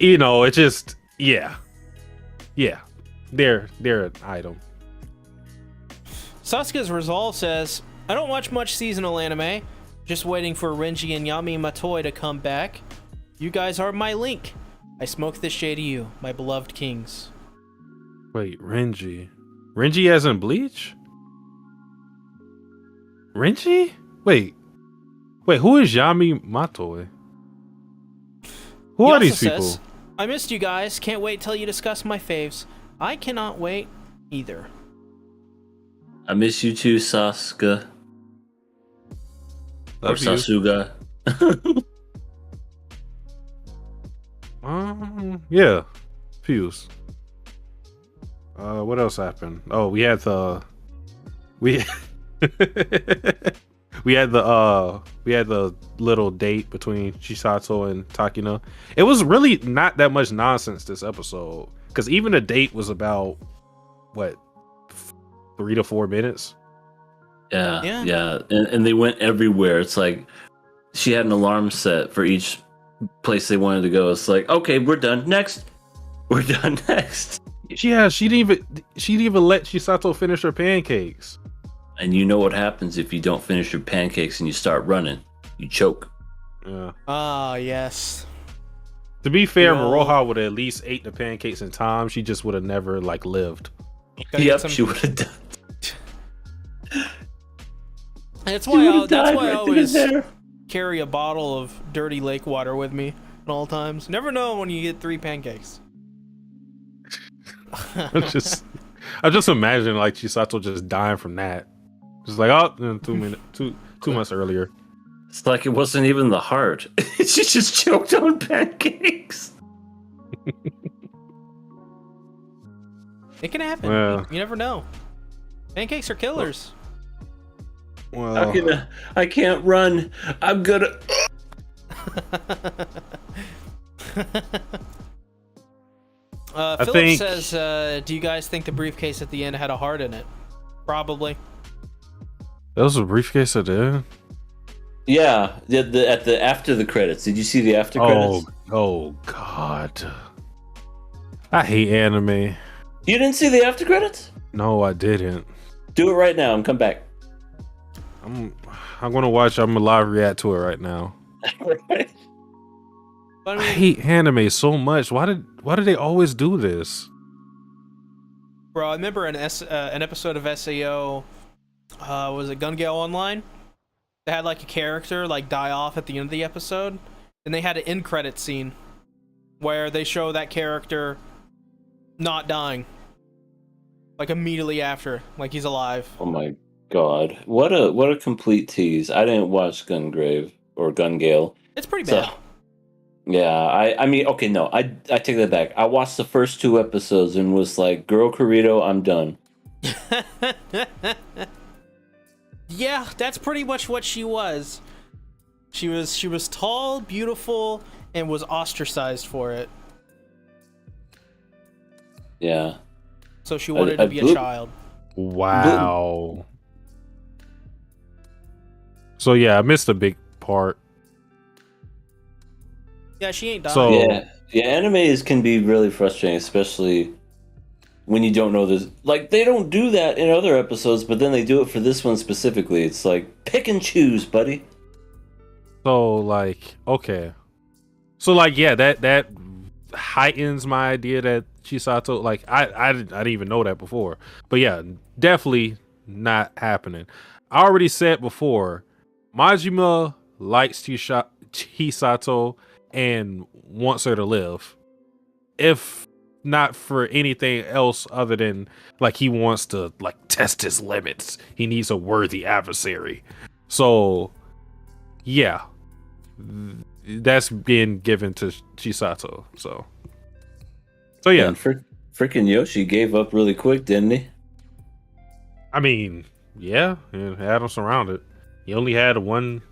C: it just yeah, they're an item.
A: Sasuke's Resolve says, I don't watch much seasonal anime. Just waiting for Renji and Yami Matoi to come back. You guys are my link. I smoke this shade of you, my beloved kings.
C: Wait, Renji as in Bleach? Renji? Wait, who is Yami Matoi? Who
A: He
C: are
A: also
C: these people?
A: says, I missed you guys. Can't wait till you discuss my faves. I cannot wait either.
B: I miss you too, Sasuke. Or
C: Love you.
B: Sasuga.
C: Yeah, Fuse. What else happened? Oh, we had the we we had the little date between Chisato and Takina. It was really not that much nonsense this episode, because even the date was about what 3 to 4 minutes.
B: Yeah. And they went everywhere. It's like she had an alarm set for each place they wanted to go. It's like, okay, we're done. Next. We're done next.
C: Yeah, she didn't even let Chisato finish her pancakes.
B: And you know what happens if you don't finish your pancakes and you start running? You choke.
C: Yeah.
A: Ah, yes.
C: To be fair,
A: Yo.
C: Maroha would have at least ate the pancakes in time. She just would have never like lived.
A: Gotta
B: Yep,
A: get some-
B: she would have done.
A: That's
B: She
A: why
B: would've
A: that's
B: died
A: why I
B: right then and
A: always
B: there.
A: carry a bottle of dirty lake water with me at all times. Never know when you get 3 pancakes.
C: I just imagine like Chisato just dying from that. Just like, oh, 2 minutes, two months earlier.
B: It's like it wasn't even the heart. She just choked on pancakes.
A: It can happen.
C: Well.
A: You never know. Pancakes are killers.
C: Well,
B: I can't run. I'm gonna.
A: Philip
C: think-
A: says, do you guys think the briefcase at the end had a heart in it? Probably.
C: that was a briefcase I did.
B: Yeah, at the after the credits. Did you see the after credits?
C: Oh God, I hate anime.
B: You didn't see the after credits?
C: No, I didn't.
B: Do it right now and come back.
C: I'm gonna watch. I'm gonna live react to it right now.
B: Right?
A: But
C: I
A: I mean,
C: hate anime so much. Why did they always do this?
A: Bro, I remember an episode of SAO, was it Gun Gale Online? They had like a character like die off at the end of the episode, and they had an end credit scene where they show that character not dying, like immediately after, like he's alive.
B: Oh my god, what a complete tease! I didn't watch Gungrave or Gun Gale.
A: It's pretty
B: So,
A: bad.
B: yeah, I mean, okay, no, I take that back. I watched the first 2 episodes and was like, "Girl Corrido, I'm done."
A: Yeah, that's pretty much what she was. She was tall, beautiful, and was ostracized for it.
B: Yeah.
A: So she wanted to be a child.
C: Wow. So yeah, I missed a big part.
A: Yeah, she ain't dying.
C: So-
B: Yeah, animes can be really frustrating, especially when you don't know this. Like, they don't do that in other episodes, but then they do it for this one specifically. It's like, pick and choose, buddy.
C: So like, okay. So like, yeah, that heightens my idea that Chisato, like, I didn't even know that before. But yeah, definitely not happening. I already said before, Majima likes Chisato and wants her to live. If not for anything else other than like he wants to like test his limits. He needs a worthy adversary. So yeah. That's been given to Chisato. So yeah.
B: And freaking Yoshi gave up really quick, didn't he?
C: I mean, yeah, had him surrounded. He only had one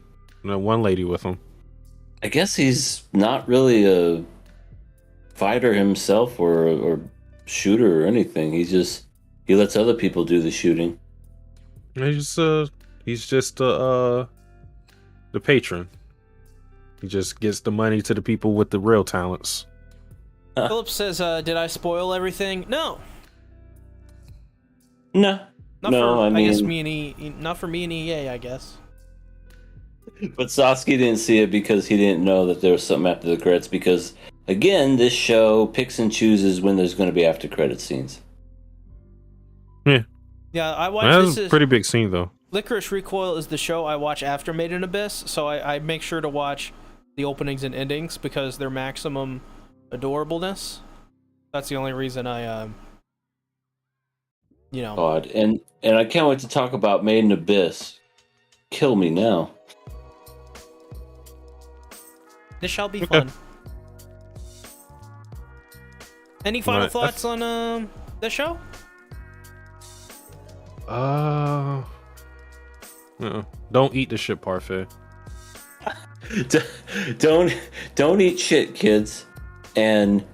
C: lady with him.
B: I guess he's not really a fighter himself or shooter or anything. He lets other people do the shooting.
C: He's just the patron. He just gets the money to the people with the real talents.
A: Philip says, did I spoil everything? No.
B: No.
A: Not
B: No,
A: for,
B: I mean,
A: guess not for me and EA, I guess.
B: but Sasuke didn't see it because he didn't know that there was something after the credits. Because again, this show picks and chooses when there's going to be after credit scenes.
C: Yeah,
A: Yeah,
C: that was a pretty big scene though.
A: Lycoris Recoil is the show I watch after Made in Abyss, so I make sure to watch the openings and endings because they're maximum adorableness. That's the only reason I,
B: God, and I can't wait to talk about Made in Abyss. Kill me now.
A: This shall be fun. Any final
C: Right,
A: thoughts on the show?
C: Don't eat the shit parfait.
B: Don't eat shit, kids. And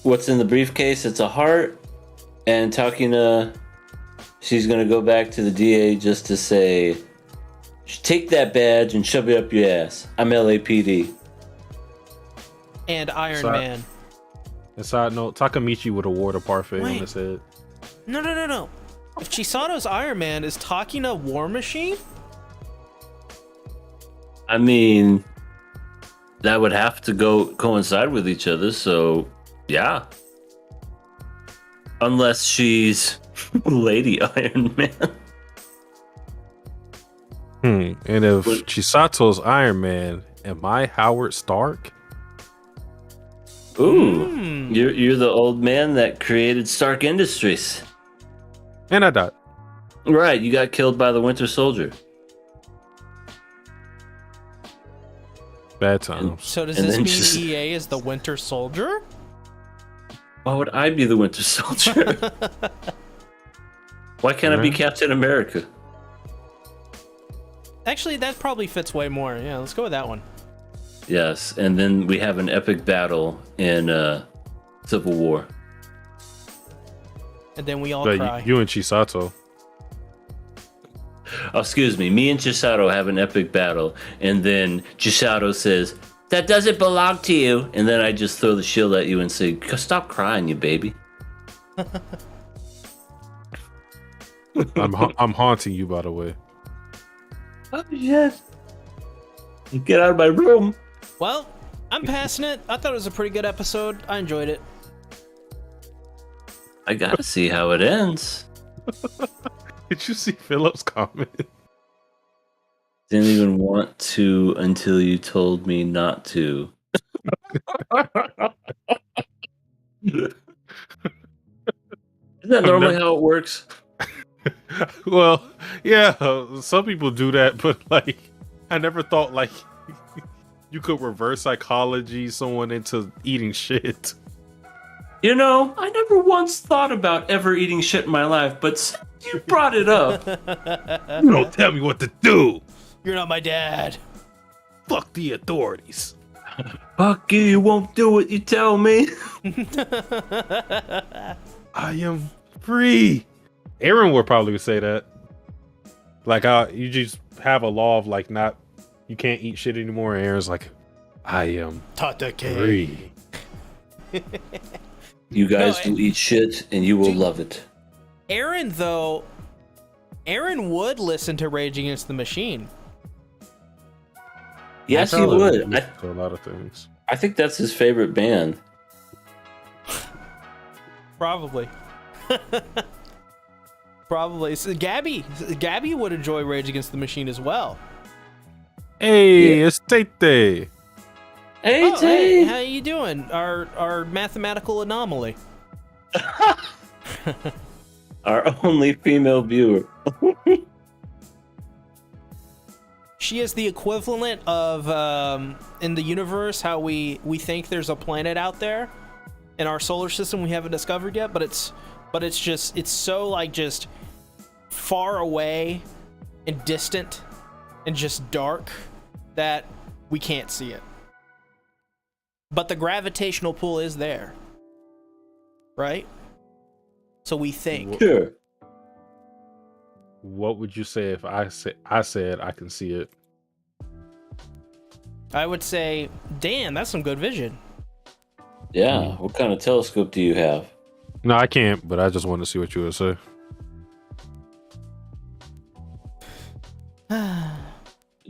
B: what's in the briefcase? It's a heart. And Takina, she's gonna go back to the DA just to say, take that badge and shove it up your ass. I'm LAPD.
A: And Iron
C: Sorry.
A: Man.
C: And side note, Takamichi would award a parfait
A: Wait.
C: on his head.
A: No. If Chisato's Iron Man, is Takina War Machine?
B: I mean, that would have to coincide with each other, so yeah. Unless she's Lady Iron Man.
C: And if Chisato's Iron Man, am I Howard Stark?
B: Ooh, you're the old man that created Stark Industries.
C: And I died.
B: Right, you got killed by the Winter Soldier.
C: Bad times.
A: So does
B: And
A: this
B: then
A: mean
B: just-
A: EA is the Winter Soldier?
B: Why would I be the Winter Soldier? Why can't I be Captain America?
A: Actually, that probably fits way more. Yeah, let's go with that one.
B: Yes, and then we have an epic battle in Civil War.
A: And then we all
C: But
A: cry.
C: you and Chisato.
B: Oh, excuse me, and Chisato have an epic battle, and then Chisato says, "That doesn't belong to you," and then I just throw the shield at you and say, "Stop crying, you baby."
C: I'm haunting you, by the way.
B: Oh yes. Get out of my room.
A: Well, I'm passing it. I thought it was a pretty good episode. I enjoyed it.
B: I gotta see how it ends.
C: Did you see Philip's comment?
B: Didn't even want to until you told me not to. Isn't that normally how it works?
C: Well, yeah, some people do that, but like, I never thought like you could reverse psychology someone into eating shit.
B: You know, I never once thought about ever eating shit in my life, but since you brought it up.
C: You don't tell me what to do.
A: You're not my dad.
C: Fuck the authorities.
B: Fuck you won't do what you tell me.
C: I am free. Aaron would probably say that. Like, you just have a law of like not, you can't eat shit anymore. And Aaron's like, I am free.
B: You guys will eat shit and you will love it.
A: Aaron would listen to Rage Against the Machine.
B: Yes, he would.
C: To a lot of things.
B: I think that's his favorite band.
A: Probably. Probably. So Gabby would enjoy Rage Against the Machine as well.
C: Hey, it's Tate.
B: Hey,
A: Hey, how you doing? Our mathematical anomaly.
B: Our only female viewer.
A: She is the equivalent of in the universe how we think there's a planet out there in our solar system we haven't discovered yet, but it's so like just far away and distant and just dark that we can't see it. But the gravitational pull is there. Right? So we think.
B: Sure.
C: What would you say if I said I can see it?
A: I would say, damn, that's some good vision.
B: Yeah. What kind of telescope do you have?
C: No, I can't, but I just wanted to see what you would say.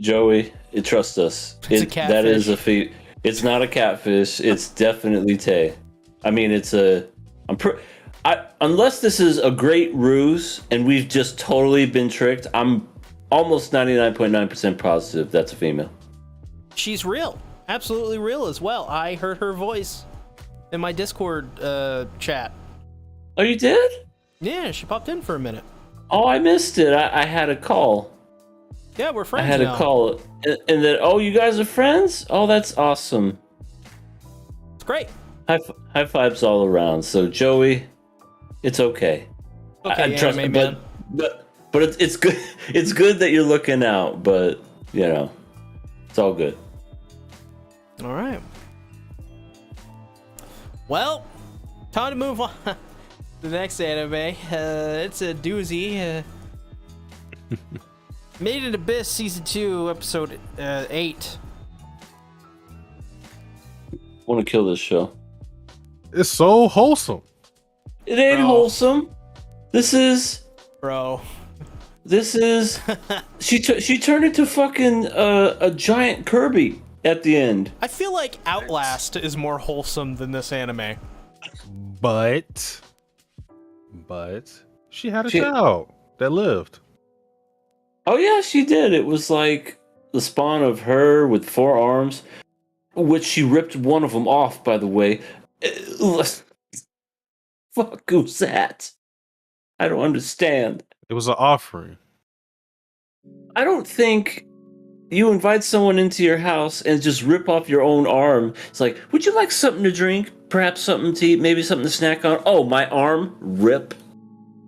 B: Joey, trust us.
A: It's a catfish.
B: That is a feat. It's not a catfish. It's definitely Tay. I mean, unless this is a great ruse and we've just totally been tricked, I'm almost 99.9% positive that's a female.
A: She's real. Absolutely real as well. I heard her voice in my Discord chat.
B: Oh, you did?
A: Yeah, she popped in for a minute.
B: Oh, I missed it. I had a call.
A: Yeah, we're friends
B: I had
A: now.
B: a call. And then, oh, you guys are friends? Oh, that's awesome.
A: It's great.
B: High fives all around. So, Joey, it's okay.
A: Okay,
B: trust me,
A: man.
B: but it's good. It's good that you're looking out, but you know, it's all good.
A: All right. Well, time to move on to the next anime. It's a doozy. Made in Abyss Season 2, Episode 8.
B: Want to kill this show?
C: It's so wholesome.
B: It ain't wholesome. This is. She turned into fucking a giant Kirby at the end.
A: I feel like Outlast is more wholesome than this anime.
C: But she had a child that lived.
B: Oh yeah, she did. It was like the spawn of her with 4 arms, which she ripped one of them off, by the way. Fuck, who's that? I don't understand.
C: It was an offering.
B: I don't think you invite someone into your house and just rip off your own arm. It's like, would you like something to drink? Perhaps something to eat? Maybe something to snack on? Oh, my arm? Rip.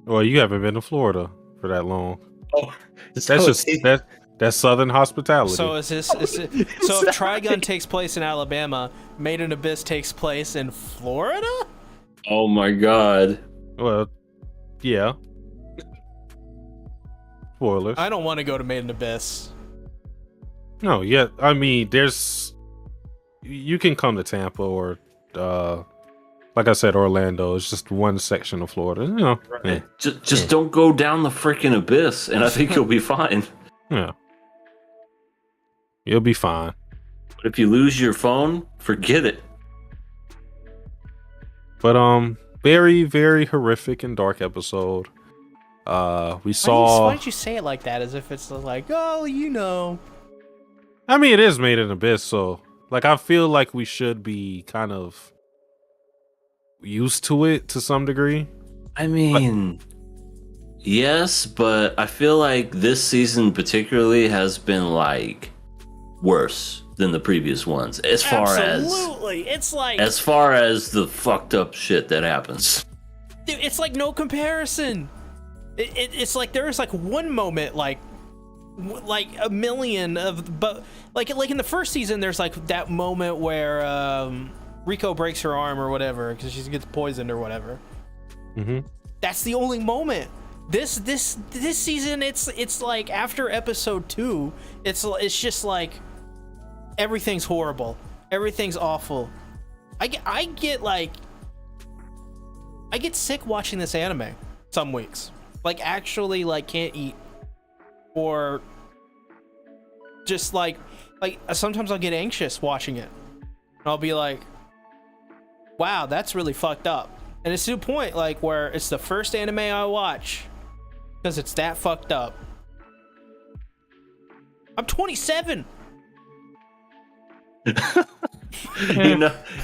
C: Well, you haven't been to Florida for that long.
B: Oh,
C: that's Southern hospitality.
A: So so if Trigun takes place in Alabama, Made in Abyss takes place in Florida?
B: Oh my god.
C: Well, yeah. Spoilers.
A: I don't want to go to Made in Abyss.
C: No, yeah. I mean, you can come to Tampa or, like I said, Orlando. It's just one section of Florida. You know,
B: right. Just don't go down the freaking abyss, and I think you'll be fine.
C: Yeah, you'll be fine. But
B: if you lose your phone, forget it.
C: But very, very horrific and dark episode. We saw.
A: Why did you say it like that? As if it's like, oh, you know.
C: I mean, it is Made in Abyss, so like I feel like we should be kind of used to it to some degree.
B: I mean, yes, but I feel like this season particularly has been like worse than the previous ones as far
A: Absolutely. It's like
B: as far as the fucked up shit that happens.
A: dude, it's like no comparison. It's like there's like one moment like a million of, but like in the first season there's like that moment where Rico breaks her arm or whatever because she gets poisoned or whatever.
C: Mm-hmm.
A: That's the only moment. This season it's like after episode 2 it's just like everything's horrible, everything's awful. I get sick watching this anime some weeks, like actually like can't eat, or just like sometimes I'll get anxious watching it and I'll be like, wow, that's really fucked up. And it's to the point like where it's the first anime I watch because it's that fucked up. I'm 27.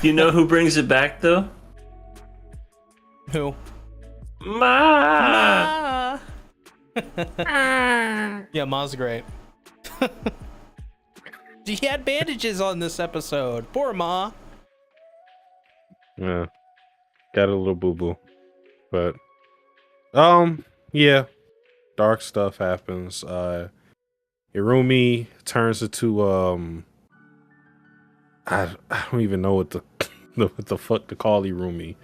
B: You know who brings it back though?
A: Who?
B: Ma.
A: Yeah, Ma's great. She had bandages on this episode. Poor Ma.
C: Yeah, got a little boo boo, but yeah, dark stuff happens. Irumi turns into I don't even know what the fuck to call Irumi.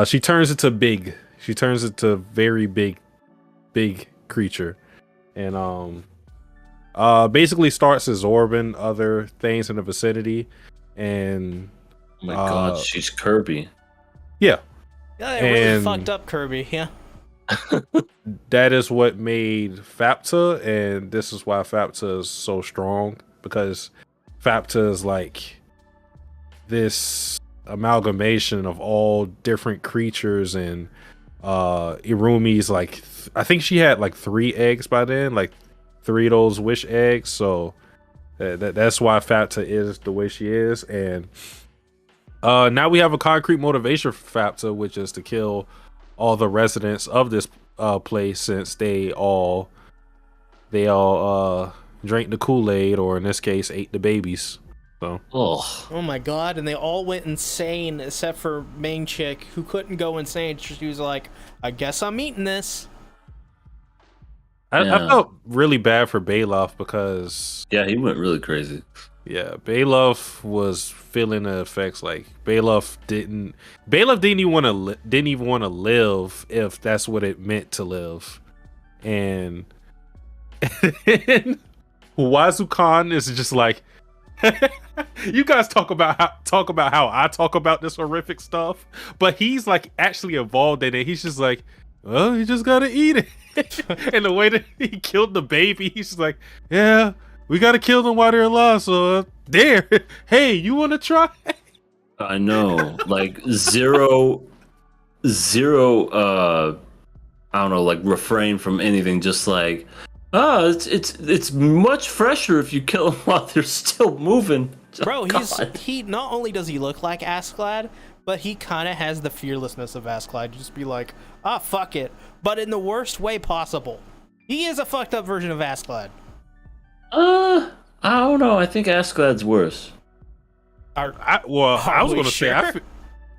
C: She turns into big. She turns into very big creature, and basically starts absorbing other things in the vicinity, and
B: Oh my god, she's Kirby.
C: yeah,
A: Really fucked up Kirby. Yeah.
C: that is what made FAPTA, and this is why FAPTA is so strong, because FAPTA is like this amalgamation of all different creatures, and Irumi's like I think she had like 3 eggs by then, like 3 of those wish eggs, so that's why FAPTA is the way she is. And now we have a concrete motivation for FAPTA, which is to kill all the residents of this place, since they all drank the Kool-Aid, or in this case ate the babies. So
A: Oh my god, and they all went insane except for main chick, who couldn't go insane. She was like, I guess I'm eating this.
C: I felt really bad for Bailoff, because
B: Yeah, he went really crazy.
C: yeah, Bailoff was feeling the effects. Like Bailoff didn't even want to live if that's what it meant to live. And Wazukan is just like, you guys talk about how I talk about this horrific stuff, but he's like actually involved in it. He's just like, well, you just gotta eat it. And the way that he killed the baby, he's just like, yeah, we gotta kill them while they're alive. So there, hey, you want to try?
B: I know, like zero. I don't know, like refrain from anything. Just like, it's much fresher if you kill them while they're still moving.
A: Bro,
B: God.
A: he not only does he look like Askeladd, but he kind of has the fearlessness of Askeladd. Just be like, fuck it, but in the worst way possible. He is a fucked up version of Askeladd.
B: I don't know. I think Askeladd's worse.
C: I was gonna say,
A: sure?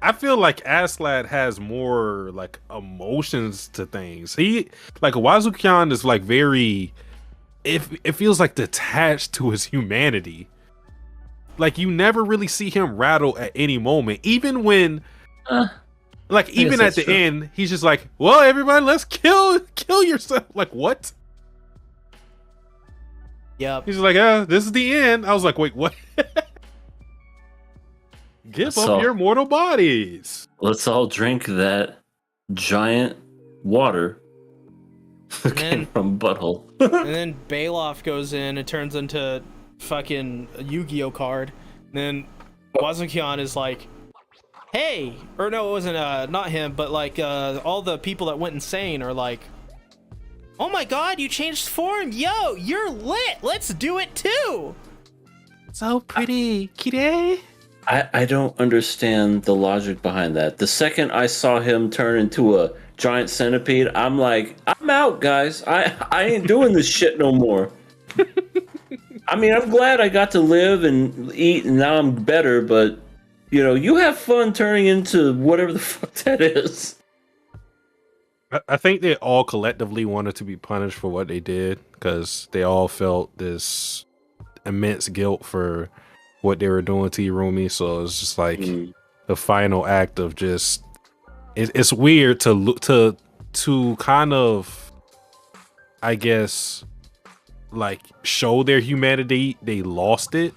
C: I feel like Askeladd has more like emotions to things. He like Wazukyan is like very, it feels like detached to his humanity. Like you never really see him rattle at any moment, even when, like even at the end, he's just like, "Well, everybody, let's kill yourself." Like what?
A: Yep.
C: He's like, this is the end." I was like, "Wait, what?" Give up your mortal bodies.
B: Let's all drink that giant water that came from butthole.
A: And then Bailoff goes in and turns into fucking a Yu-Gi-Oh card. And then Wazukyan is like, hey, or no, it wasn't not him, but like all the people that went insane are like, oh my god, you changed form, yo, you're lit, let's do it too.
C: So pretty, kitty.
B: I don't understand the logic behind that. The second I saw him turn into a giant centipede, I'm like, I'm out, guys. I ain't doing this shit no more. I mean, I'm glad I got to live and eat, and now I'm better, but, you know, you have fun turning into whatever the fuck that is.
C: I think they all collectively wanted to be punished for what they did because they all felt this immense guilt for what they were doing to Irumi. So it's just like the final act of just it's weird to kind of, I guess, like show their humanity. They lost it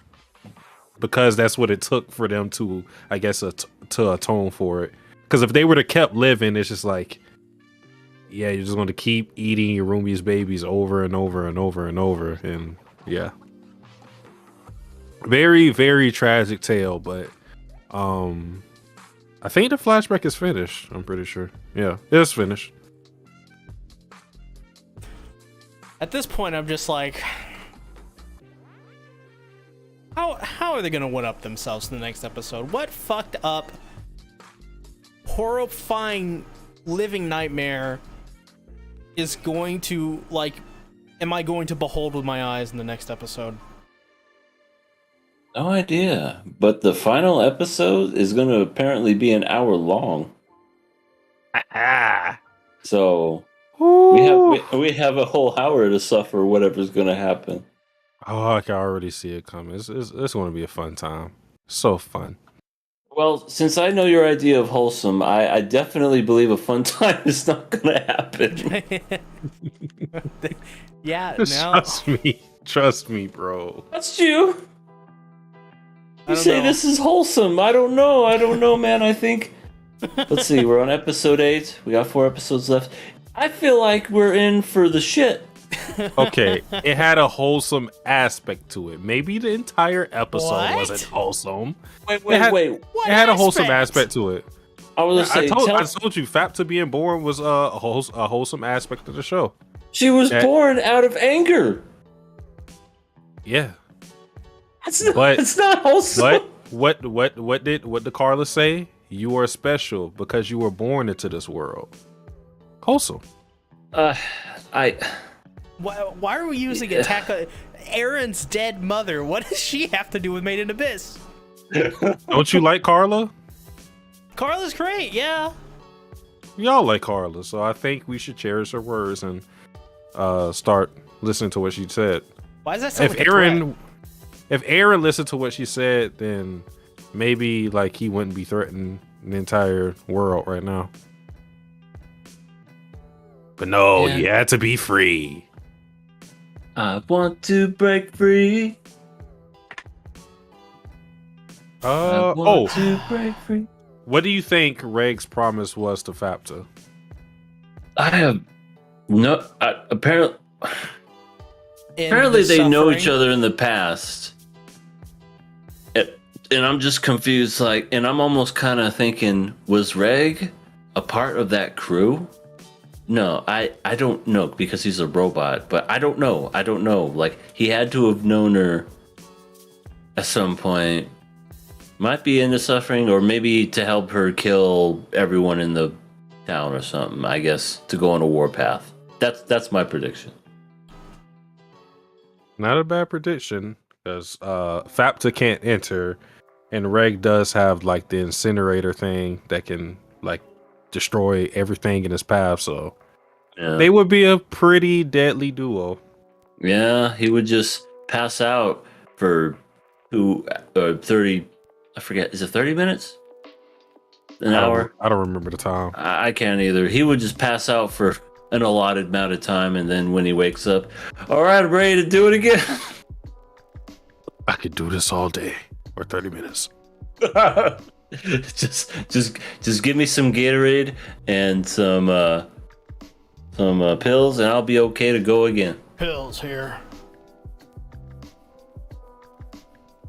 C: because that's what it took for them to, I guess, to atone for it. Because if they would have kept living, it's just like, yeah, you're just going to keep eating Irumi's babies over and over and over and over. And yeah. Very, very tragic tale, but I think the flashback is finished. I'm pretty sure. Yeah, it's finished.
A: At this point, I'm just like, how are they gonna one up themselves in the next episode? What fucked up, horrifying, living nightmare is going to, like, am I going to behold with my eyes in the next episode?
B: No idea. But the final episode is going to apparently be an hour long. So we have a whole hour to suffer whatever's going to happen.
C: Oh, I can already see it coming. It's going to be a fun time. So fun.
B: Well, since I know your idea of wholesome, I definitely believe a fun time is not going to happen.
A: Yeah,
C: Just
A: no.
C: Trust me, bro.
B: That's you. You say
A: know.
B: this is wholesome. I don't know, man. I think. Let's see. We're on episode 8. We got 4 episodes left. I feel like we're in for the shit.
C: Okay, it had a wholesome aspect to it. Maybe the entire episode
A: What?
C: wasn't wholesome.
B: Wait.
A: What
C: It had a wholesome aspect to it.
B: I was
C: I
B: gonna say,
C: told you, Fapta being born was a wholesome aspect of the show.
B: she was born out of anger.
C: Yeah.
B: It's not wholesome.
C: What did Carla say? You are special because you were born into this world. Wholesome.
A: Why are we using Attack on Aaron's dead mother? What does she have to do with Made in Abyss?
C: Don't you like Carla?
A: Carla's great, yeah.
C: Y'all like Carla, so I think we should cherish her words and start listening to what she said.
A: Why does that sound like a threat?
C: If Aaron listened to what she said, then maybe like he wouldn't be threatening the entire world right now. But no, you had to be free.
B: I want to break free. I want to break free.
C: What do you think Reg's promise was to Fapta?
B: I have no. Apparently
A: The
B: they know
A: suffering?
B: each other in the past. And I'm just confused, like, and I'm almost kind of thinking, was Reg a part of that crew? No, I don't know, because he's a robot, but I don't know. Like, he had to have known her at some point. Might be into suffering, or maybe to help her kill everyone in the town or something, I guess, to go on a warpath. That's my prediction.
C: Not a bad prediction, because Fapta can't enter, and Reg does have like the incinerator thing that can like destroy everything in his path, so they would be a pretty deadly duo.
B: Yeah, he would just pass out for 30, I forget, is it 30 minutes? An hour?
C: I don't remember the time.
B: I can't either. He would just pass out for an allotted amount of time, and then when he wakes up, all right, I'm ready to do it again.
C: I could do this all day, or 30 minutes.
B: just give me some Gatorade and some pills, and I'll be okay to go again.
A: Pills here.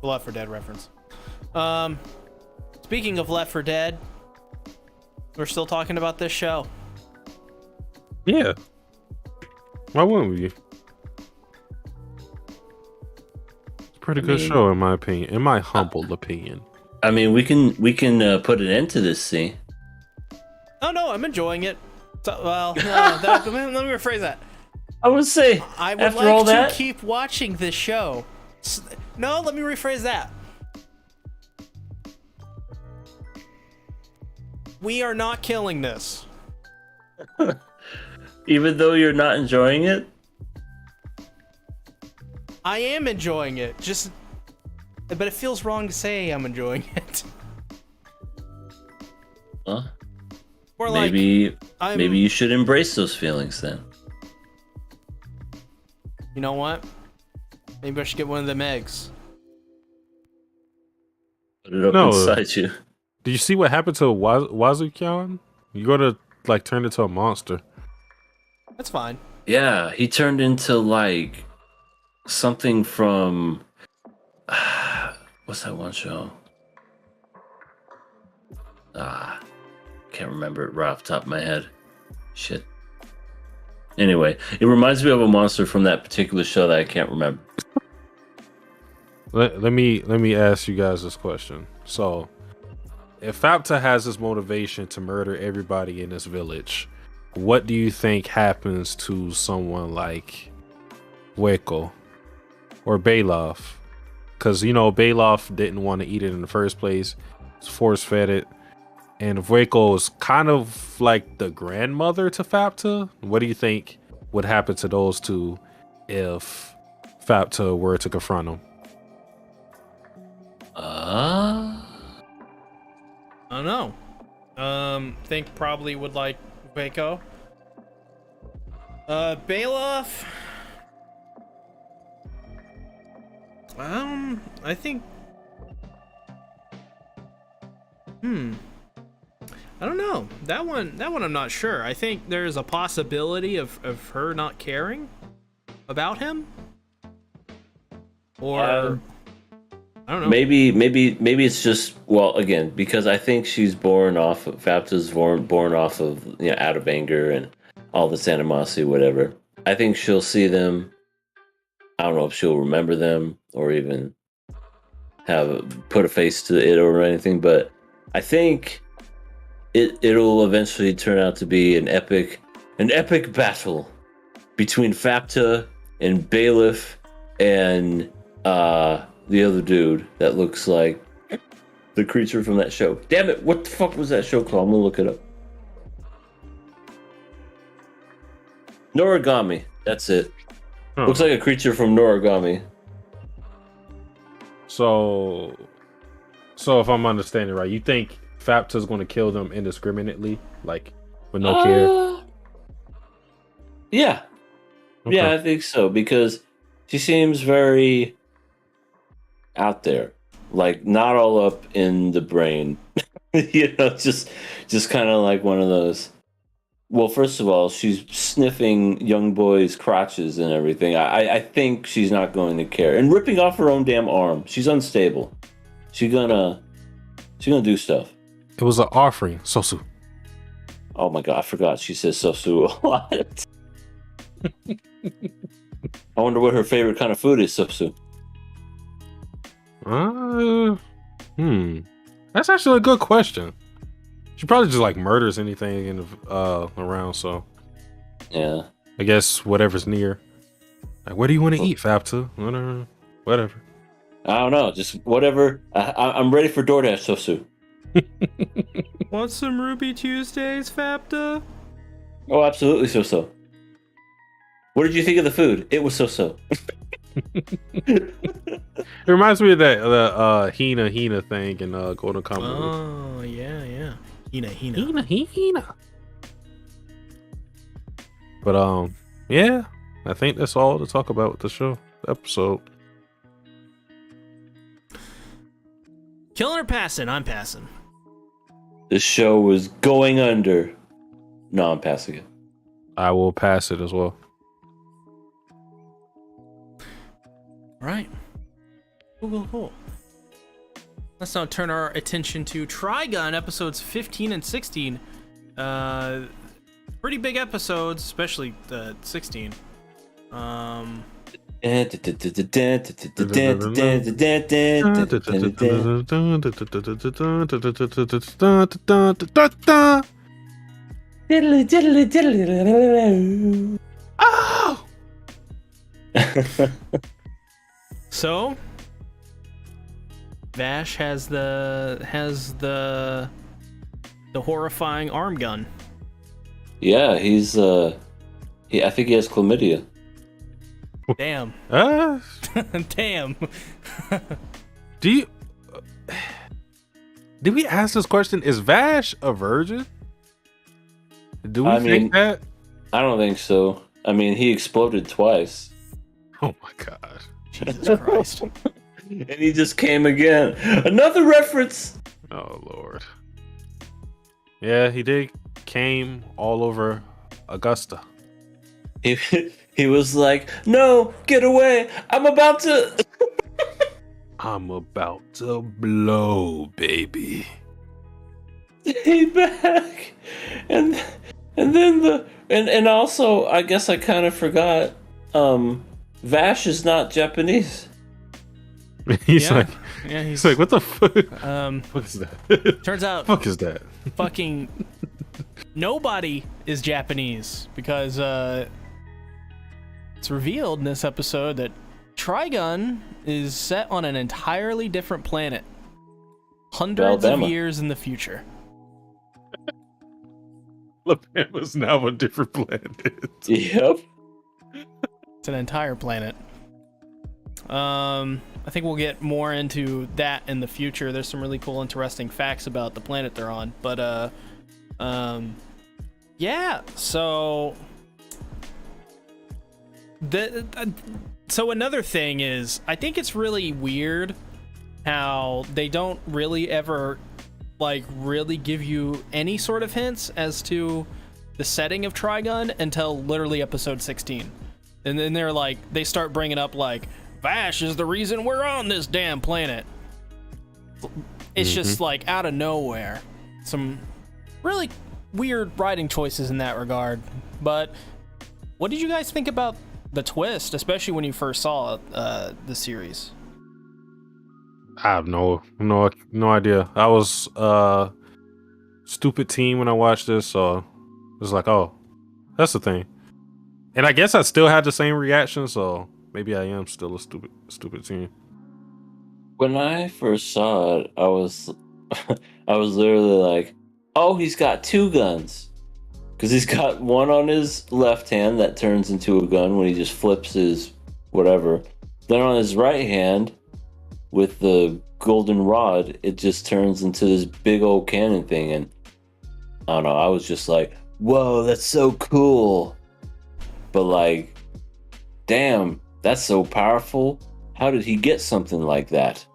A: Left 4 Dead reference. Speaking of Left 4 Dead, we're still talking about this show.
C: Yeah. Why wouldn't we? It's a pretty good show, in my opinion. In my humble opinion.
B: I mean, we can put an end to this. See.
A: Oh no, I'm enjoying it. So, well, no, let me rephrase that.
B: I would say
A: I would
B: after all
A: like to
B: that,
A: keep watching this show. No, let me rephrase that. We are not killing this.
B: even though you're not enjoying it.
A: I am enjoying it. But it feels wrong to say I'm enjoying it.
B: Huh?
A: Or
B: maybe
A: like,
B: maybe you should embrace those feelings then.
A: You know what? Maybe I should get one of them eggs.
B: Put it up inside you.
C: Did you see what happened to Wazukyan? You gotta like turn into a monster.
A: That's fine.
B: Yeah, he turned into like something from what's that one show? Can't remember it right off the top of my head. Shit. Anyway, it reminds me of a monster from that particular show that I can't remember.
C: Let me ask you guys this question. So, if Fapta has this motivation to murder everybody in this village, what do you think happens to someone like Weko or Bailoff? Because, you know, Bailoff didn't want to eat it in the first place. He's force-fed it. And Weko is kind of like the grandmother to Fapta. What do you think would happen to those two if Fapta were to confront them?
A: I don't know. Think probably would like Waco. Bailoff. I think. I don't know. That one I'm not sure. I think there's a possibility of her not caring about him. Or I don't know.
B: Maybe it's just, well, again, because I think she's Fapta's born off of, you know, out of anger and all this animosity, whatever. I think she'll see them. I don't know if she'll remember them or even put a face to it or anything, but I think it'll eventually turn out to be an epic battle between Fapta and Bailiff and the other dude that looks like the creature from that show. Damn it, what the fuck was that show called? I'm gonna look it up. Noragami, that's it. Looks like a creature from Noragami.
C: So if I'm understanding right, you think Fapta's going to kill them indiscriminately, like with no care?
B: Yeah. Okay. Yeah, I think so, because she seems very out there, like not all up in the brain. You know, just kind of like one of those. Well, first of all, she's sniffing young boys' crotches and everything. I think she's not going to care. And ripping off her own damn arm. She's unstable. She's gonna do stuff.
C: It was an offering, Sosu.
B: Oh my god, I forgot she says Sosu a lot. I wonder what her favorite kind of food is, Sosu.
C: That's actually a good question. She probably just like murders anything around, so
B: yeah. I
C: guess whatever's near. Like, what do you want to eat, Fapta? Whatever.
B: I don't know, just whatever. I'm ready for DoorDash, Sosu.
A: Want some Ruby Tuesdays, Fapta?
B: Oh, absolutely, so. What did you think of the food? It was so.
C: It reminds me of the Hina thing in Golden Kamuy.
A: Oh yeah. Hina.
C: But yeah, I think that's all to talk about with the show episode.
A: Killing or passing? I'm passing.
B: This show was going under. No, I'm passing it.
C: I will pass it as well.
A: Right. Cool. let's now turn our attention to Trigun episodes 15 and 16. Pretty big episodes, especially 16.
C: Oh!
A: So Vash has the horrifying arm gun.
B: Yeah, he's I think he has chlamydia.
A: Damn. Damn.
C: Did we ask this question? Is Vash a virgin? Do we think that?
B: I don't think so. I mean, he exploded twice.
C: Oh my god.
A: Jesus Christ.
B: And he just came again. Another reference.
C: Oh Lord. Yeah, he came all over Augusta.
B: He was like, "No, get away! I'm about to."
C: I'm about to blow, baby.
B: He back, and then and also I guess I kind of forgot. Vash is not Japanese.
C: He's like, what the fuck? What is that?
A: Turns out,
C: fuck is that?
A: Fucking nobody is Japanese because it's revealed in this episode that Trigun is set on an entirely different planet, hundreds of years in the future.
C: Alabama's now a different planet.
B: Yep.
A: It's an entire planet. I think we'll get more into that in the future. There's some really cool, interesting facts about the planet they're on. But, yeah, so... So another thing is, I think it's really weird how they don't really ever, like, really give you any sort of hints as to the setting of Trigun until literally episode 16. And then they're like, they start bringing up, like, Vash is the reason we're on this damn planet. It's just, like, out of nowhere. Some really weird writing choices in that regard. But what did you guys think about the twist, especially when you first saw the series?
C: I have no idea. I was stupid teen when I watched this, so it was like, oh, that's the thing. And I guess I still had the same reaction, so maybe I am still a stupid teen.
B: When I first saw it, I was literally like, oh, he's got two guns. Because he's got one on his left hand that turns into a gun when he just flips his whatever. Then on his right hand, with the golden rod, it just turns into this big old cannon thing. And I don't know, I was just like, whoa, that's so cool. But like, damn, that's so powerful. How did he get something like that?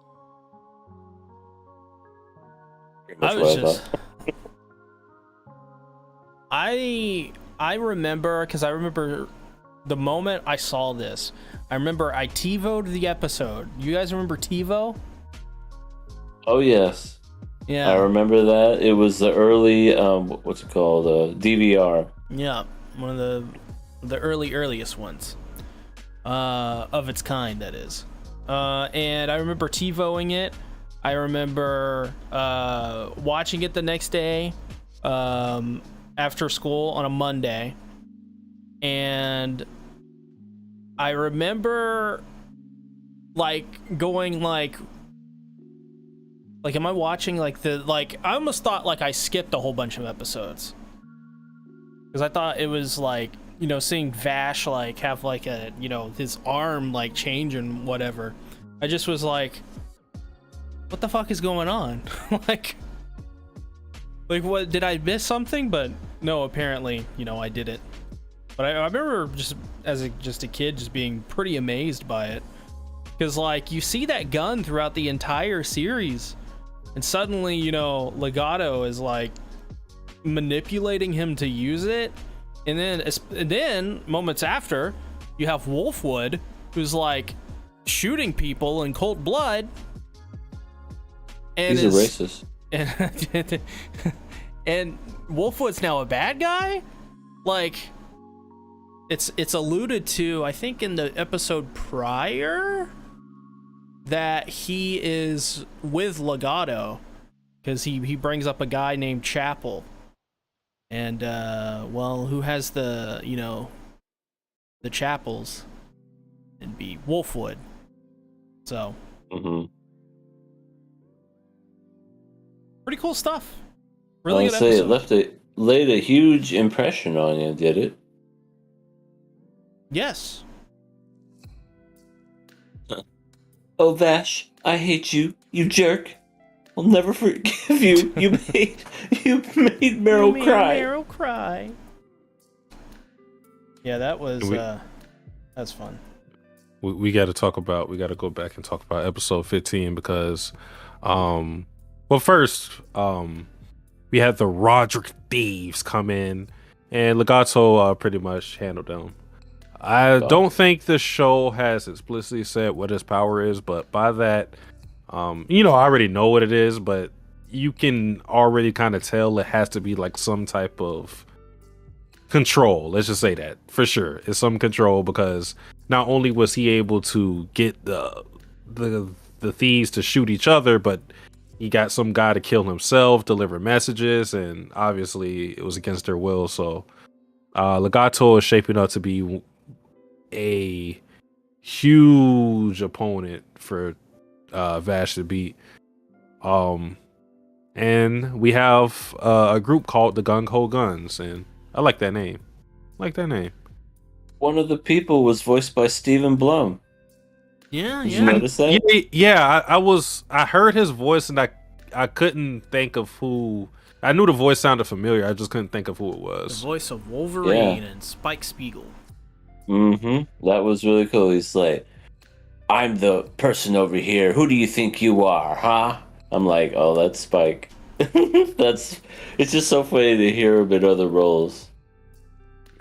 A: I remember, because I remember the moment I saw this. I remember I TiVo'd the episode. You guys remember TiVo? Oh
B: yes.
A: Yeah.
B: I remember that. It was the early what's it called? DVR.
A: Yeah, one of the earliest ones. Of its kind, that is. And I remember TiVoing it. I remember watching it the next day after school on a Monday. And I remember like going like am I watching like I almost thought like I skipped a whole bunch of episodes. Because I thought it was like, you know, seeing Vash like have like a, you know, his arm like change and whatever. I just was like, what the fuck is going on? like what, did I miss something? But no, apparently, you know, I did it. But I remember just as a kid just being pretty amazed by it. Because like you see that gun throughout the entire series, and suddenly, you know, Legato is like manipulating him to use it. And then moments after, you have Wolfwood, who's like shooting people in cold blood. And
B: he's a racist.
A: And Wolfwood's now a bad guy? Like, it's alluded to, I think, in the episode prior, that he is with Legato, because he brings up a guy named Chapel. And, well, who has the, the chapels? It'd be Wolfwood. So.
B: Mm-hmm.
A: Pretty cool stuff. Really good
B: Say
A: episode.
B: it laid a huge impression on you, did it?
A: Yes.
B: Oh, Vash, I hate you, you jerk. I'll never forgive you. You made Meryl cry.
A: Meryl cry. Yeah, that was that's fun.
C: We got to go back and talk about episode 15 because well, first we had the Roderick thieves come in and Legato pretty much handled them. I don't think the show has explicitly said what his power is, but by that, I already know what it is, but you can already kind of tell it has to be like some type of control. Let's just say that for sure. It's some control because not only was he able to get the thieves to shoot each other, but he got some guy to kill himself, deliver messages, and obviously it was against their will. So Legato is shaping up to be a huge opponent for Vash to beat. And we have a group called the Gung Ho Guns, and I like that name.
B: One of the people was voiced by Stephen Blum.
A: Yeah,
B: Did you notice that?
C: Yeah. I heard his voice, and I couldn't think of who. I knew the voice sounded familiar. I just couldn't think of who it was.
A: the voice of Wolverine and Spike Spiegel.
B: Mm-hmm. That was really cool. He's like, I'm the person over here. Who do you think you are, huh? I'm like, oh, that's Spike. It's just so funny to hear him in other roles.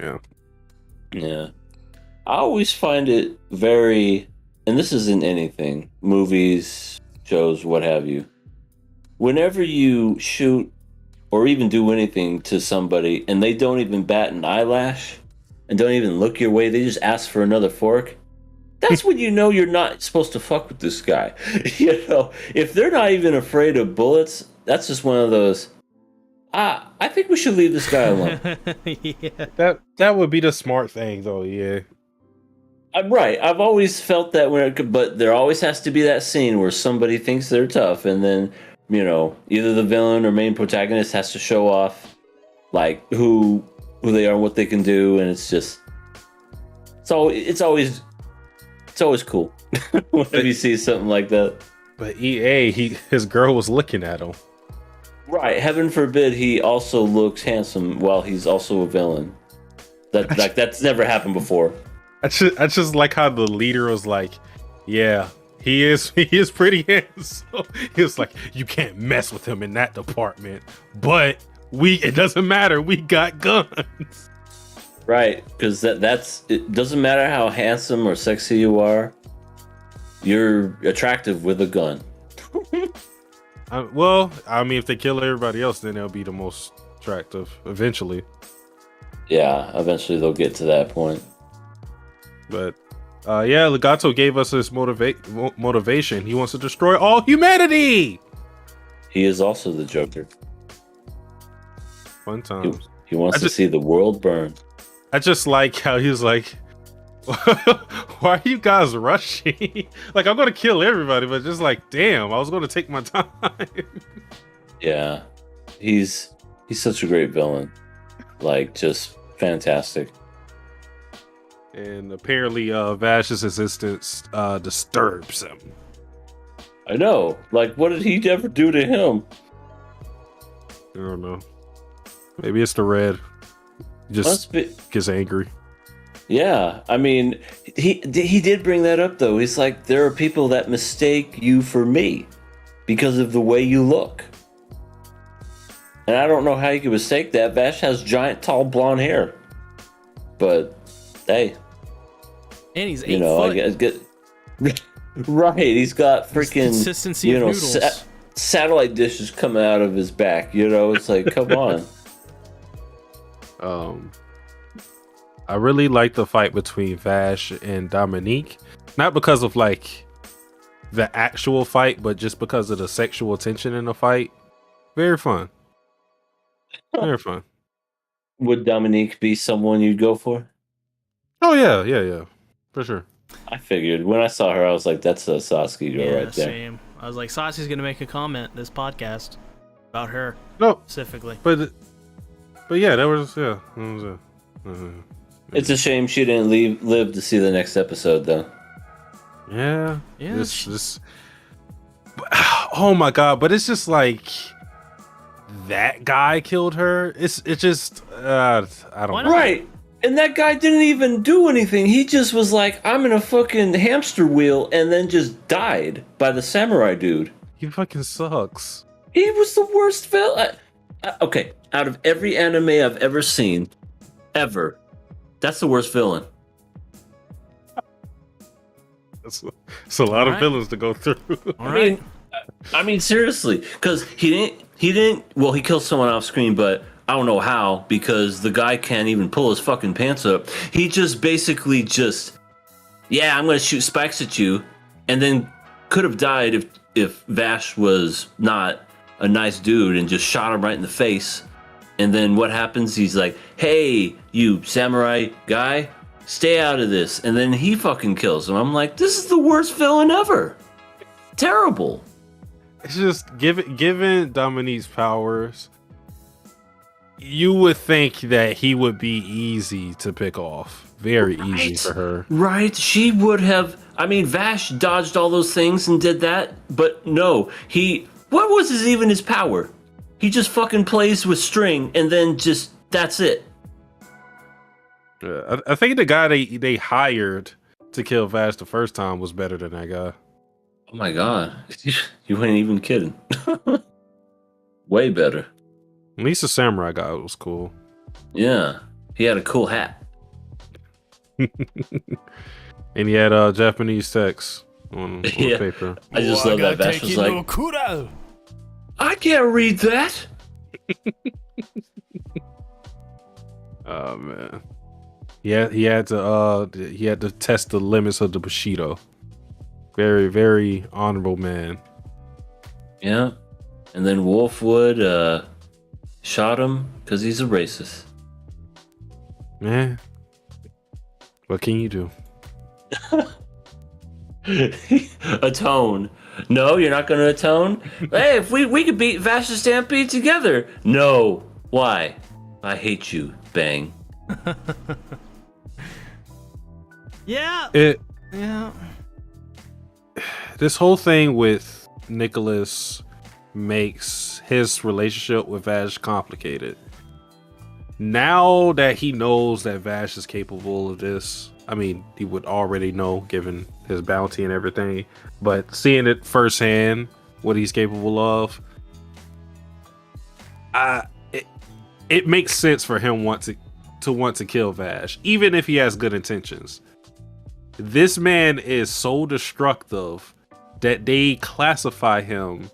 B: Yeah. I always find it very, and this isn't anything, movies, shows, what have you. Whenever you shoot or even do anything to somebody and they don't even bat an eyelash and don't even look your way, they just ask for another fork. That's when you know you're not supposed to fuck with this guy. If they're not even afraid of bullets, that's just one of those. I think we should leave this guy alone.
A: Yeah.
C: That would be the smart thing, though. Yeah.
B: I'm right. I've always felt that but there always has to be that scene where somebody thinks they're tough, and then either the villain or main protagonist has to show off like who they are and what they can do, and it's always cool whenever you see something like that.
C: But his girl was looking at him.
B: Right. Heaven forbid he also looks handsome while he's also a villain. That's never happened before.
C: I just like how the leader was like, yeah, he is pretty handsome. He was like, you can't mess with him in that department, but it doesn't matter. We got guns.
B: Right, because it doesn't matter how handsome or sexy you are. You're attractive with a gun.
C: Well, I mean, if they kill everybody else, then they'll be the most attractive eventually.
B: Yeah, eventually they'll get to that point.
C: But Legato gave us this motivation. He wants to destroy all humanity.
B: He is also the Joker.
C: Fun times.
B: He wants to see the world burn.
C: I just like how he was like, why are you guys rushing? Like, I'm gonna kill everybody, but just like, damn, I was gonna take my time.
B: Yeah, he's such a great villain. Like, just fantastic.
C: And apparently Vash's existence disturbs him.
B: I know. Like, what did he ever do to him?
C: I don't know. Maybe it's the red. He just gets angry.
B: Yeah, I mean, he did bring that up, though. He's like, there are people that mistake you for me because of the way you look. And I don't know how you can mistake that. Vash has giant, tall, blonde hair. But, hey.
A: And he's 8 foot.
B: Right, he's got freaking,
A: consistency of noodles.
B: satellite dishes coming out of his back. You know, it's like, come on.
C: I really like the fight between Vash and Dominique, not because of like the actual fight, but just because of the sexual tension in the fight. Very fun. Very fun.
B: Would Dominique be someone you'd go for?
C: Oh yeah, for sure.
B: I figured when I saw her, I was like, "That's a Sasuke girl right there."
A: Same. I was like, Sasuke's gonna make a comment this podcast about her
C: No,
A: specifically.
C: but yeah, that was
B: It's a shame she didn't live to see the next episode, though.
C: yeah. This. Oh my god! But it's just like that guy killed her. It's just I don't know.
B: Right. And that guy didn't even do anything. He just was like, I'm in a fucking hamster wheel, and then just died by the samurai dude.
C: He fucking sucks.
B: He was the worst villain. Okay, out of every anime I've ever seen, that's the worst villain.
C: It's a lot of villains to go through.
B: I mean, seriously, because he didn't. Well, he killed someone off screen, but I don't know how, because the guy can't even pull his fucking pants up. He just basically I'm gonna shoot spikes at you, and then could have died if Vash was not a nice dude and just shot him right in the face. And then what happens? He's like, "Hey, you samurai guy, stay out of this." And then he fucking kills him. I'm like, this is the worst villain ever. Terrible.
C: It's just given Dominique's powers, you would think that he would be easy to pick off. Very easy for her.
B: Right? She would have. I mean, Vash dodged all those things and did that, but no. What was even his power? He just fucking plays with string and then just, that's it.
C: I think the guy they hired to kill Vash the first time was better than that guy.
B: Oh my god. You ain't even kidding. Way better.
C: At least the samurai guy was cool.
B: Yeah. He had a cool hat.
C: And he had Japanese text on paper.
B: I just love that Vash was like, I can't read that.
C: Oh man. Yeah, he had to test the limits of the Bushido. Very, very honorable man.
B: Yeah. And then Wolfwood shot him because he's a racist.
C: Man. What can you do?
B: Atone. No, you're not going to atone? Hey, if we could beat Vash the Stampede together. No. Why? I hate you. Bang.
A: Yeah. Yeah.
C: This whole thing with Nicholas makes his relationship with Vash complicated. Now that he knows that Vash is capable of this, I mean, he would already know given his bounty and everything, but seeing it firsthand, what he's capable of, it makes sense for him want to kill Vash, even if he has good intentions. This man is so destructive that they classify him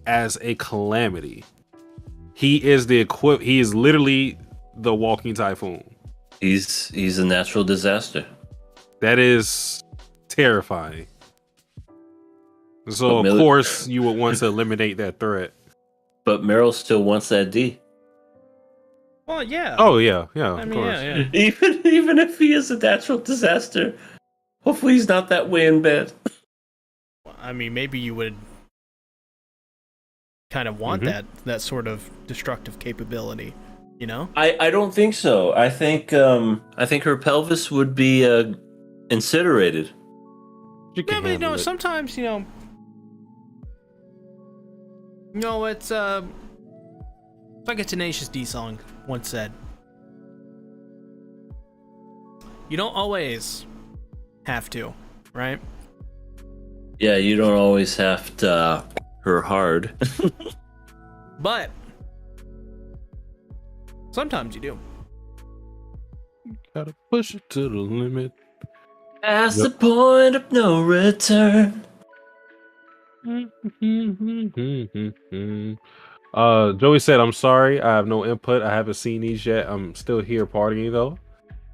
C: as a calamity. He is he is literally the walking typhoon.
B: He's a natural disaster.
C: That is terrifying. So of course you would want to eliminate that threat.
B: But Meryl still wants that D.
A: Well, yeah.
C: Oh yeah,
A: I
C: of
A: mean,
C: course.
A: yeah.
B: Even if he is a natural disaster, hopefully he's not that way in bed.
A: I mean, maybe you would kind of want that sort of destructive capability, you know?
B: I don't think so. I think her pelvis would be incinerated.
C: You can
A: Yeah, but
C: handle it.
A: sometimes, it's like a Tenacious D song once said. You don't always have to, right?
B: Yeah, you don't always have to her hard.
A: But sometimes you do.
C: Gotta push it to the limit.
B: Past the point of no return.
C: Joey said, "I'm sorry, I have no input. I haven't seen these yet. I'm still here partying though.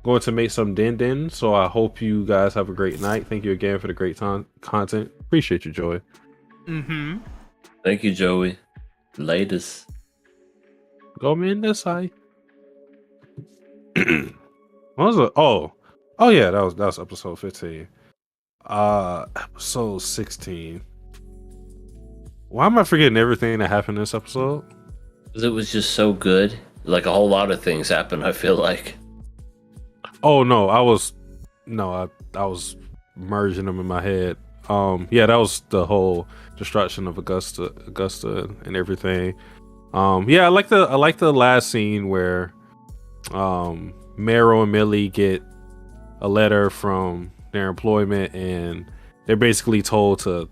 C: Going to make some din. So I hope you guys have a great night. Thank you again for the great content. Appreciate you, Joey."
A: Mm-hmm.
B: Thank you, Joey. Latest.
C: Go in this side. What was it? Oh yeah, that was episode 15. Episode 16. Why am I forgetting everything that happened in this episode?
B: Because it was just so good. Like a whole lot of things happened, I feel like.
C: Oh no, I was merging them in my head. Yeah, that was the whole destruction of Augusta and everything. Yeah, I like the last scene where Meryl and Millie get a letter from their employment and they're basically told to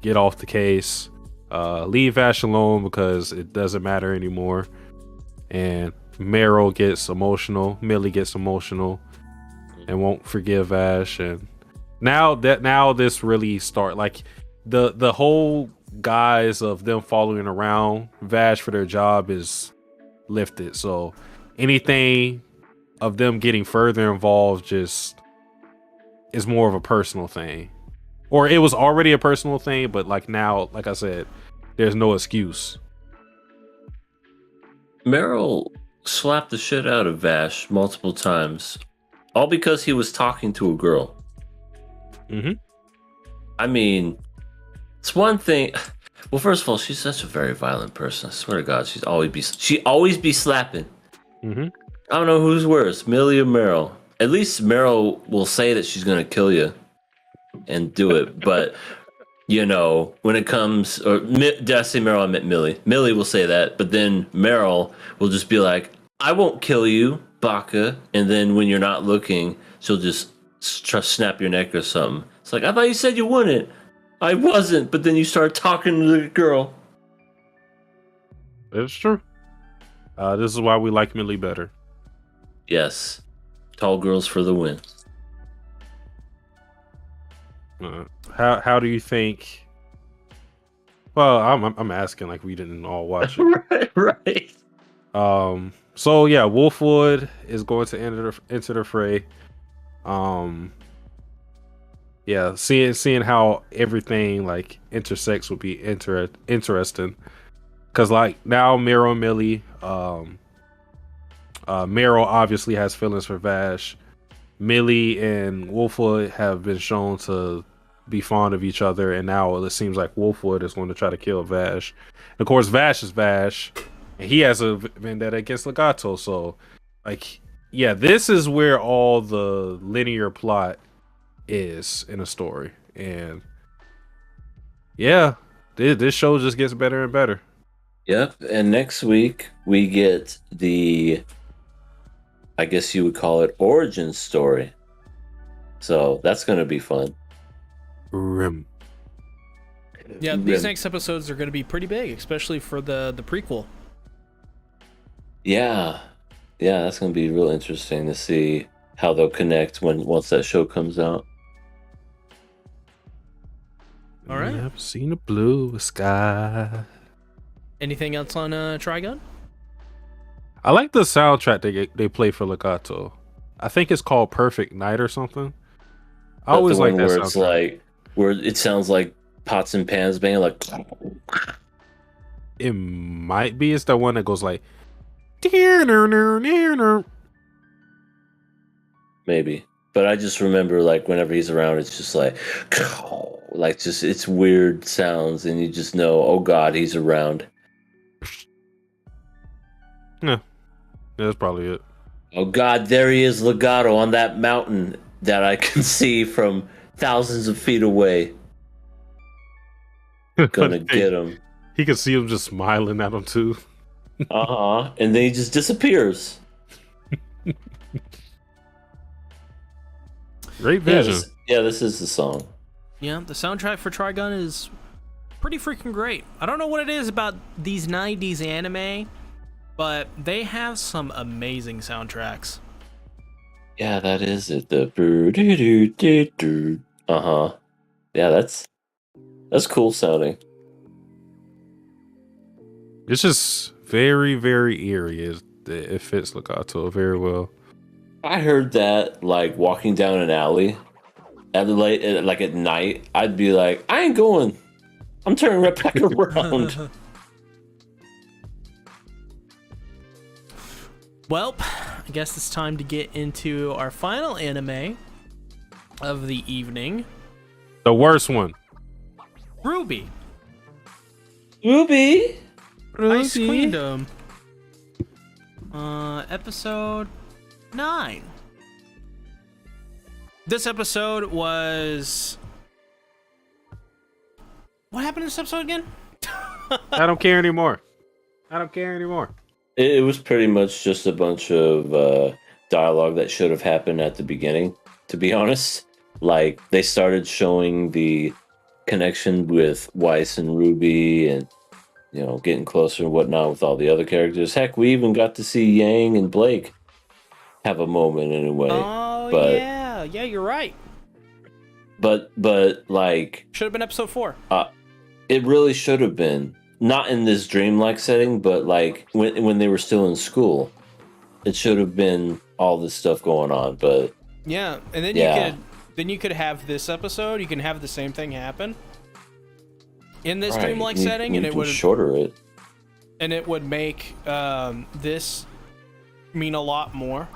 C: get off the case, leave Ash alone because it doesn't matter anymore. And Meryl gets emotional, Millie gets emotional and won't forgive Ash. And now this really start, like the whole guise of them following around Vash for their job is lifted. So anything of them getting further involved just is more of a personal thing. Or it was already a personal thing, but like now, like I said, there's no excuse.
B: Meryl slapped the shit out of Vash multiple times, all because he was talking to a girl.
C: Mm-hmm.
B: I mean, it's one thing. Well, first of all, she's such a very violent person. I swear to God, she always be slapping.
C: Mm-hmm.
B: I don't know who's worse, Millie or Meryl. At least Meryl will say that she's gonna kill you and do it, but you know, when it comes, or did I say Meryl? I meant Millie. Millie will say that, but then Meryl will just be like, "I won't kill you, Baka," and then when you're not looking, she'll just try to snap your neck or something. It's like, I thought you said you wouldn't. I wasn't, but then you start talking to the girl.
C: It's true. This is why we like Millie better.
B: Yes, tall girls for the win.
C: How do you think? Well, I'm asking like we didn't all watch it.
B: right.
C: So yeah, Wolfwood is going to enter the fray. Yeah, seeing how everything like intersects would be interesting. Cause like now Meryl and Millie, Meryl obviously has feelings for Vash. Millie and Wolfwood have been shown to be fond of each other, and now it seems like Wolfwood is going to try to kill Vash. And of course, Vash is Vash, and he has a vendetta against Legato. So, like, yeah, this is where all the linear plot is in a story, and yeah, this show just gets better and better.
B: Yep, and next week we get the, I guess you would call it, origin story. So that's going to be fun.
A: Yeah, these next episodes are going to be pretty big, especially for the prequel.
B: Yeah, that's going to be real interesting to see how they'll connect once that show comes out.
A: All right.
C: I've seen a blue sky.
A: Anything else on Trigun?
C: I like the soundtrack they play for Legato. I think it's called Perfect Night or something. I always like that
B: where
C: soundtrack.
B: it's like where it sounds like pots and pans banging, like.
C: It might be. It's the one that goes like.
B: Maybe, but I just remember like whenever he's around, it's just like just it's weird sounds, and you just know, oh God, he's around.
C: Yeah, that's probably it.
B: Oh God, there he is, Legato, on that mountain that I can see from thousands of feet away. Gonna get him.
C: He can see him just smiling at him too.
B: And then he just disappears.
C: Great vision.
B: Yeah, this is the song.
A: Yeah, the soundtrack for Trigun is pretty freaking great. I don't know what it is about these 90s anime, but they have some amazing soundtracks.
B: Yeah, that is it. The yeah, That's cool sounding.
C: It's just very, very eerie. It fits Legato very well.
B: I heard that like walking down an alley at late, like at night. I'd be like, I ain't going. I'm turning right back around.
A: Well, I guess it's time to get into our final anime of the evening.
C: The worst one.
A: RWBY.
B: RWBY.
A: Ice Queendom. Episode 9. This episode was... What happened in this episode again?
C: I don't care anymore.
B: It was pretty much just a bunch of dialogue that should have happened at the beginning, to be honest. Like, they started showing the connection with Weiss and RWBY and, you know, getting closer and whatnot with all the other characters. Heck, we even got to see Yang and Blake have a moment in a way.
A: Oh,
B: but,
A: yeah. Yeah, you're right.
B: But like...
A: Should have been episode 4.
B: It really should have been. Not in this dreamlike setting, but like when they were still in school. It should have been all this stuff going on, but...
A: Yeah, and then you could have this episode, you can have the same thing happen in this dreamlike setting, and it would
B: shorter it.
A: And it would make this mean a lot more.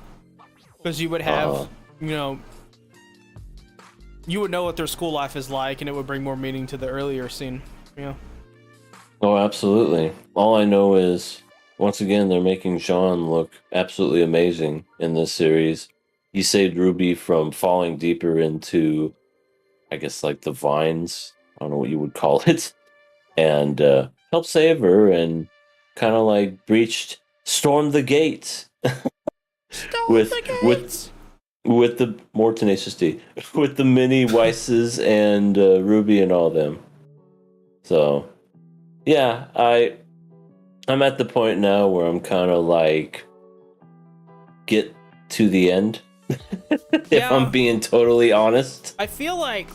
A: Because you would have, you know... You would know what their school life is like, and it would bring more meaning to the earlier scene. Yeah.
B: Oh, absolutely. All I know is, once again, they're making Jean look absolutely amazing in this series. He saved RWBY from falling deeper into, I guess, like the vines. I don't know what you would call it. And helped save her and kind of like stormed the gates. With the more tenacious D, with the mini Weisses and RWBY and all them. So, yeah, I'm at the point now where I'm kind of like, get to the end. If I'm being totally honest.
A: I feel like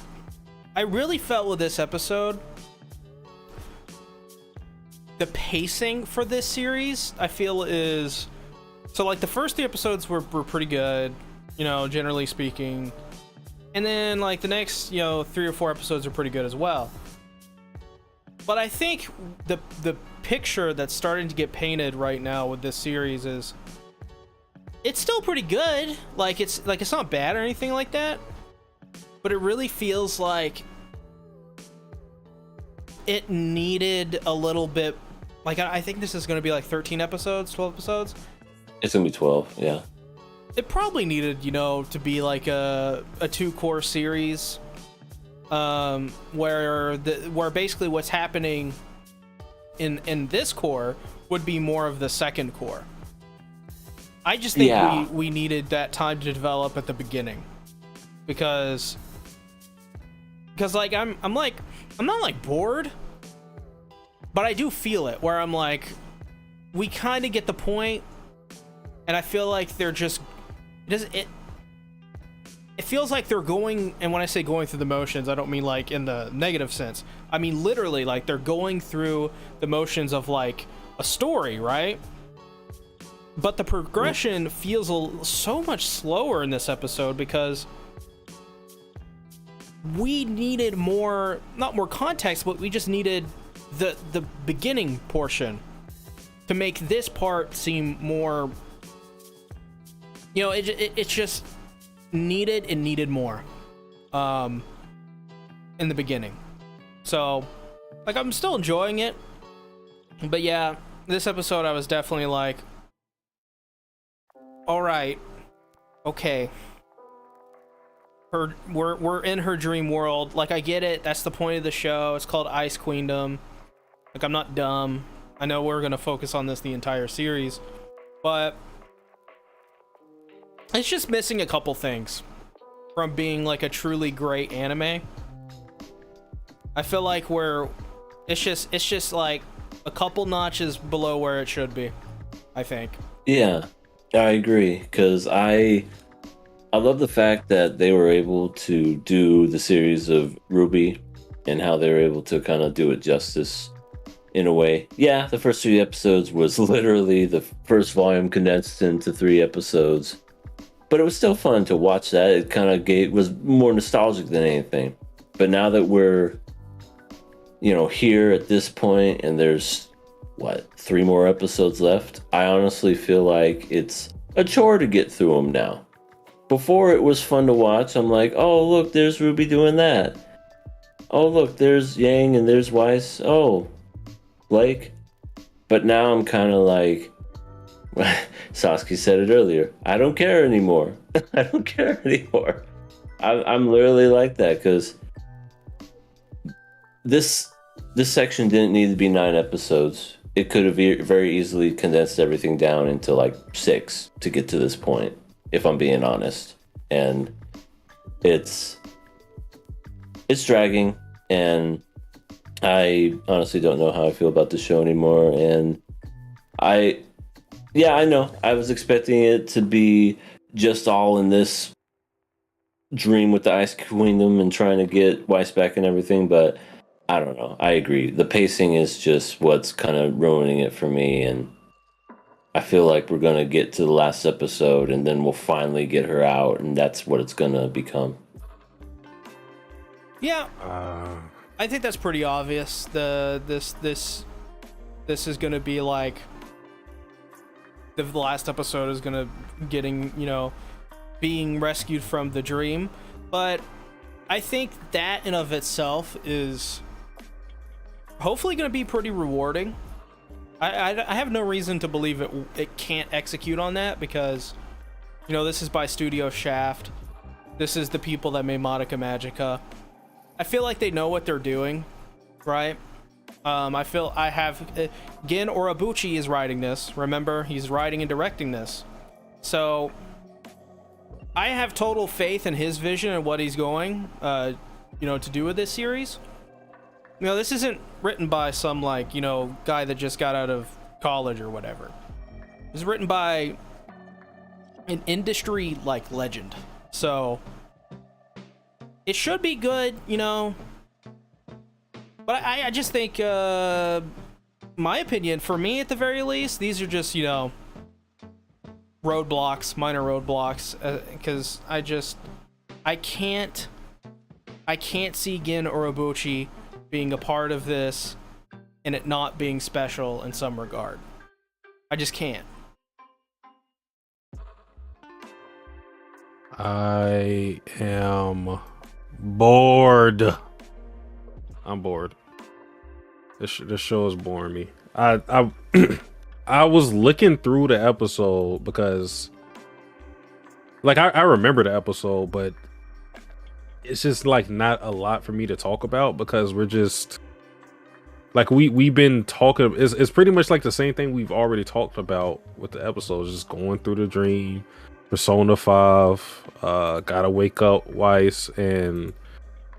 A: I really felt with this episode, the pacing for this series, I feel is... So, like, the first 3 episodes were pretty good, you know, generally speaking. And then, like, the next, you know, 3 or 4 episodes are pretty good as well. But I think the picture that's starting to get painted right now with this series is... It's still pretty good. Like, it's not bad or anything like that. But it really feels like it needed a little bit... Like, I think this is going to be like 13 episodes, 12 episodes.
B: It's going to be 12, yeah.
A: It probably needed, you know, to be like a 2-core series. Where basically what's happening in this core would be more of the second core. I just think we needed that time to develop at the beginning, because like I'm not like bored, but I do feel it where I'm like, we kind of get the point, and I feel like they're just it feels like they're going, and when I say going through the motions, I don't mean like in the negative sense. I mean literally, like they're going through the motions of like a story, right? But the progression feels so much slower in this episode because we needed more, not more context, but we just needed the beginning portion to make this part seem more, you know, it's just needed more in the beginning. So, like, I'm still enjoying it, but yeah, this episode I was definitely like, all right, okay, we're in her dream world. Like, I get it, that's the point of the show. It's called Ice Queendom. Like, I'm not dumb. I know we're gonna focus on this the entire series, but it's just missing a couple things from being like a truly great anime. I feel like it's just like a couple notches below where it should be, I think.
B: Yeah, I agree, because I love the fact that they were able to do the series of RWBY and how they were able to kind of do it justice in a way. Yeah, the first 3 episodes was literally the first volume condensed into 3 episodes, but it was still fun to watch that. It kind of was more nostalgic than anything. But now that we're, here at this point, and there's 3 more episodes left, I honestly feel like it's a chore to get through them now. Before, it was fun to watch. I'm like, oh, look, there's RWBY doing that. Oh, look, there's Yang and there's Weiss. Oh, Blake. But now I'm kind of like, Sasuke said it earlier, I don't care anymore. I don't care anymore. I'm literally like that, because this section didn't need to be 9 episodes. It could have very easily condensed everything down into like 6 to get to this point, if I'm being honest. And it's dragging, and I honestly don't know how I feel about the show anymore. And I know I was expecting it to be just all in this dream with the Ice Queendom and trying to get Weiss back and everything, but I don't know. I agree. The pacing is just what's kind of ruining it for me, and I feel like we're going to get to the last episode and then we'll finally get her out, and that's what it's going to become.
A: Yeah. I think that's pretty obvious. This is going to be like the last episode is going to being rescued from the dream, but I think that in of itself is hopefully going to be pretty rewarding. I have no reason to believe it can't execute on that, because this is by Studio Shaft. This is the people that made Madoka Magica. I feel like they know what they're doing, right? Gin Orabuchi is writing this. Remember, he's writing and directing this. So I have total faith in his vision and what he's going, to do with this series. This isn't written by some guy that just got out of college or whatever. It's written by an industry legend. So it should be good, But I just think, my opinion, for me at the very least, these are just, roadblocks, minor roadblocks, because I can't see Gin Orabuchi being a part of this and it not being special in some regard. I just can't.
C: I am bored. I'm bored. This show is boring me. I I was looking through the episode because, I remember the episode, but it's just not a lot for me to talk about, because we're just we've been talking. It's pretty much the same thing we've already talked about with the episodes, just going through the dream, Persona 5, Gotta Wake Up Weiss, and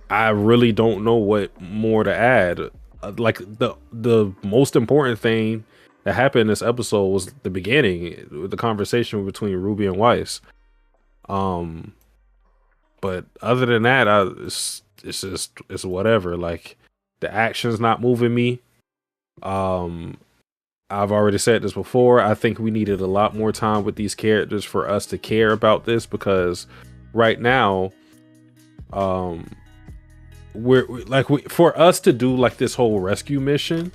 C: I really don't know what more to add. The most important thing that happened in this episode was the beginning, the conversation between RWBY and Weiss. But other than that, it's whatever. The action's not moving me. I've already said this before. I think we needed a lot more time with these characters for us to care about this, because right now, for us to do this whole rescue mission,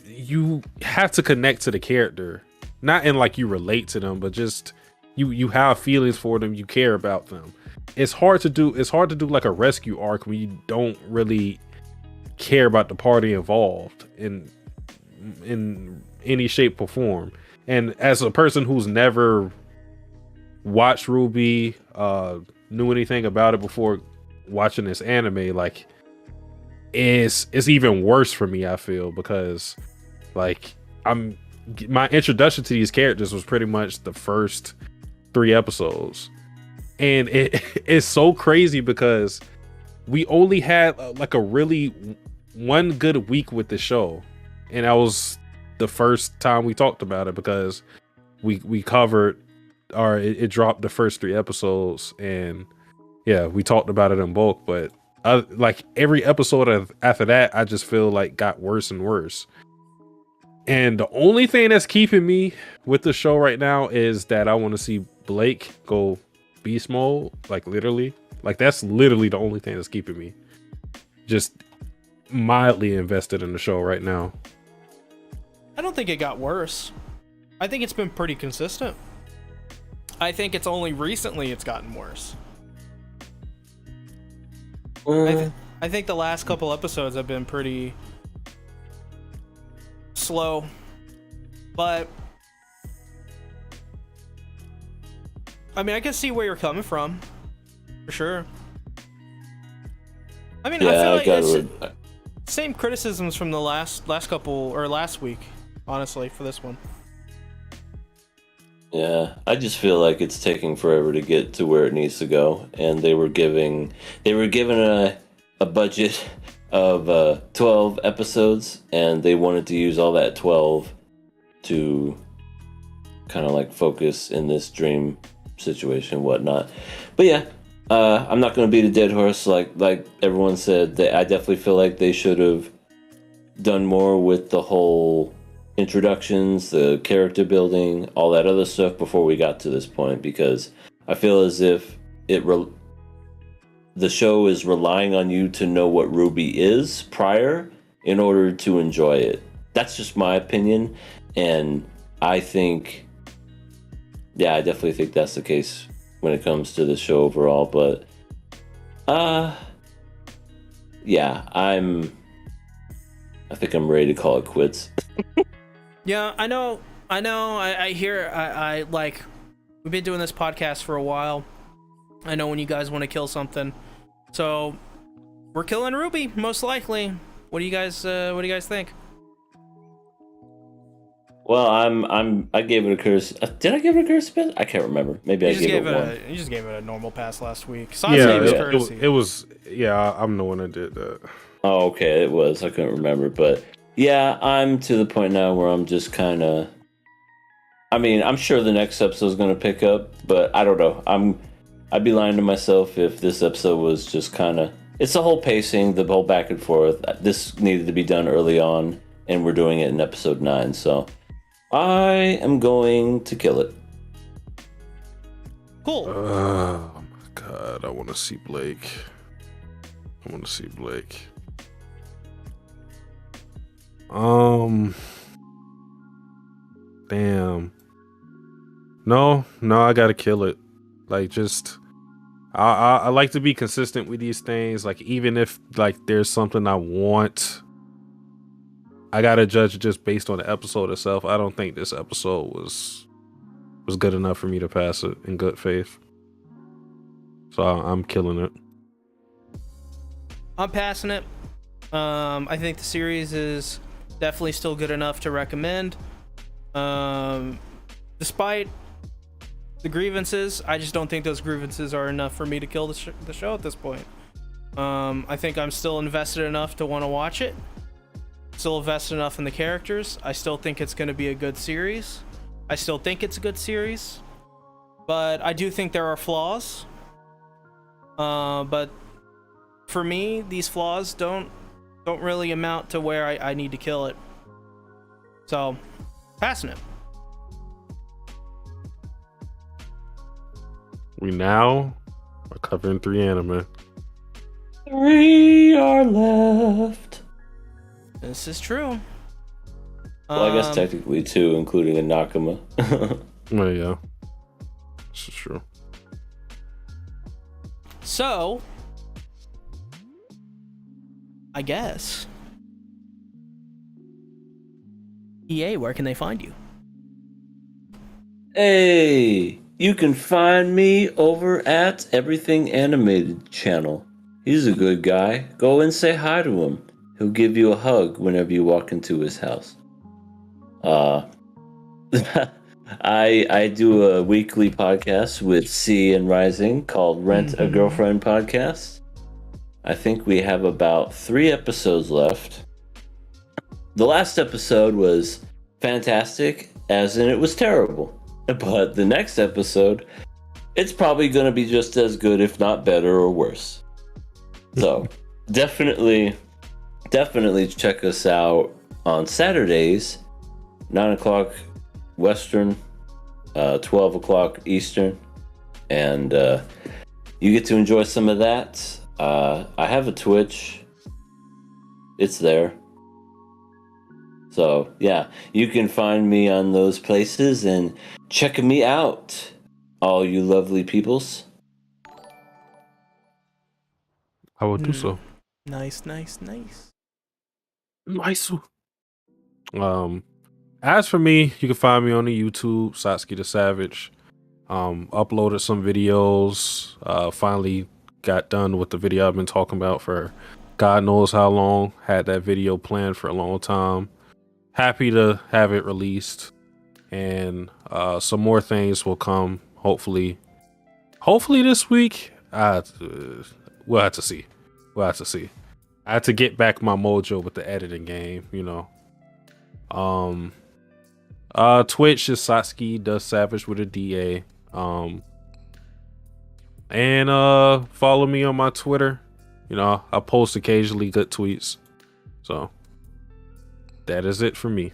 C: you have to connect to the character, not in you relate to them, but just you have feelings for them, you care about them. It's hard to do a rescue arc when you don't really care about the party involved in any shape or form. And as a person who's never watched RWBY, knew anything about it before watching this anime, it's even worse for me, I feel, because my introduction to these characters was pretty much the first 3 episodes, and it's so crazy because we only had a really one good week with the show, and that was the first time we talked about it, because we covered, or it dropped the first 3 episodes, and yeah, we talked about it in bulk. But like every episode after that, I just feel like got worse and worse. And the only thing that's keeping me with the show right now is that I want to see Blake go beast mode, like literally. Like that's literally the only thing that's keeping me just mildly invested in the show right now.
A: I don't think it got worse. I think it's been pretty consistent. I think it's only recently it's gotten worse. I think the last couple episodes have been pretty slow, but I mean, I can see where you're coming from, for sure. I mean,
B: Yeah,
A: I feel like it's same criticisms from the last couple or last week, honestly, for this one.
B: Yeah, I just feel like it's taking forever to get to where it needs to go, and they were given a budget of 12 episodes, and they wanted to use all that 12 to kind of like focus in this dream situation and whatnot. But yeah, I'm not going to beat a dead horse like everyone said. I definitely feel like they should have done more with the whole introductions, the character building, all that other stuff before we got to this point, because I feel as if the show is relying on you to know what RWBY is prior in order to enjoy it. That's just my opinion, and I think, yeah, I definitely think that's the case when it comes to the show overall. But yeah, I think I'm ready to call it quits.
A: Yeah, I know. I hear. I like. We've been doing this podcast for a while. I know when you guys want to kill something, so we're killing RWBY most likely. What do you guys think?
B: Well, I gave it a curse. Did I give it a curse? I can't remember. Maybe I gave it one.
A: You just gave it a normal pass last week.
C: So it was. Yeah, I'm the one that did that.
B: Oh, okay, it was. I couldn't remember, but yeah, I'm to the point now where I'm just kind of. I mean, I'm sure the next episode is going to pick up, but I don't know. I'd be lying to myself if this episode was just kind of. It's the whole pacing, the whole back and forth. This needed to be done early on, and we're doing it in episode 9, so I am going to kill it.
A: Cool.
C: Oh my god, I want to see Blake. Damn. No, I gotta kill it. Like, just I like to be consistent with these things. Like, even if like there's something I want, I gotta judge it just based on the episode itself. I don't think this episode was good enough for me to pass it in good faith. So I'm killing it.
A: I'm passing it. I think the series is definitely still good enough to recommend. Despite the grievances, I just don't think those grievances are enough for me to kill the show at this point. I think I'm still invested enough to want to watch it. Still invested enough in the characters. I still think it's going to be a good series. But I do think there are flaws. But for me, these flaws don't really amount to where I need to kill it. So, passing it.
C: We now are covering 3 anime.
B: 3 are left.
A: This is true.
B: Well, I guess technically 2, including a Nakama.
C: Oh yeah, this is true.
A: So, I guess. EA, where can they find you?
B: Hey, you can find me over at Everything Animated channel. He's a good guy. Go and say hi to him. He'll give you a hug whenever you walk into his house. I do a weekly podcast with C and Rising called Rent a Girlfriend Podcast. I think we have about 3 episodes left. The last episode was fantastic, as in it was terrible. But the next episode, it's probably going to be just as good, if not better or worse. So definitely check us out on Saturdays, 9 o'clock Western, 12 o'clock Eastern, and you get to enjoy some of that. I have a Twitch. It's there. So yeah, you can find me on those places and check me out, all you lovely peoples.
C: I will do so.
A: Nice.
C: Nice. As for me, you can find me on the YouTube, Satsuki the Savage. Uploaded some videos. Finally got done with the video I've been talking about for God knows how long. Had that video planned for a long time. Happy to have it released, and some more things will come. Hopefully this week. We'll have to see. I had to get back my mojo with the editing game, you know. Twitch is Satsuki the Savage with a DA. And follow me on my Twitter. You know, I post occasionally good tweets. So that is it for me.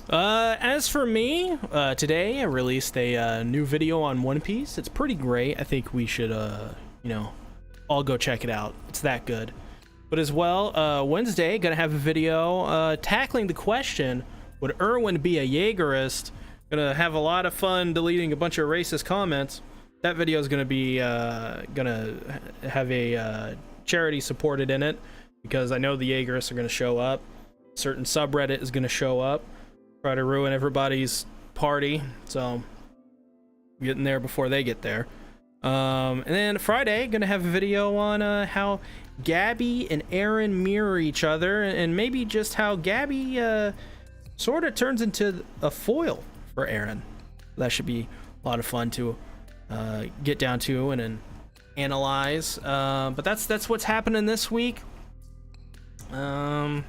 A: As for me, today I released a new video on One Piece. It's pretty great. I think we should all go check it out. It's that good. But as well, Wednesday gonna have a video tackling the question, would Erwin be a Jaegerist? Gonna have a lot of fun deleting a bunch of racist comments. That video is gonna be gonna have a charity supported in it, because I know the Jaegerists are gonna show up. Certain subreddit is gonna show up, try to ruin everybody's party. So I'm getting there before they get there. And then Friday, gonna have a video on how Gabby and Aaron mirror each other, and maybe just how Gabby sort of turns into a foil for Aaron. That should be a lot of fun to get down to and analyze. But that's what's happening this week. Yeah,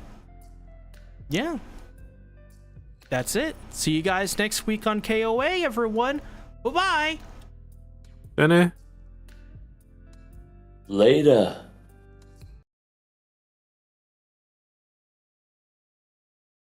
A: that's it. See you guys next week on KOA, everyone. Bye bye.
C: Bene.
B: Later.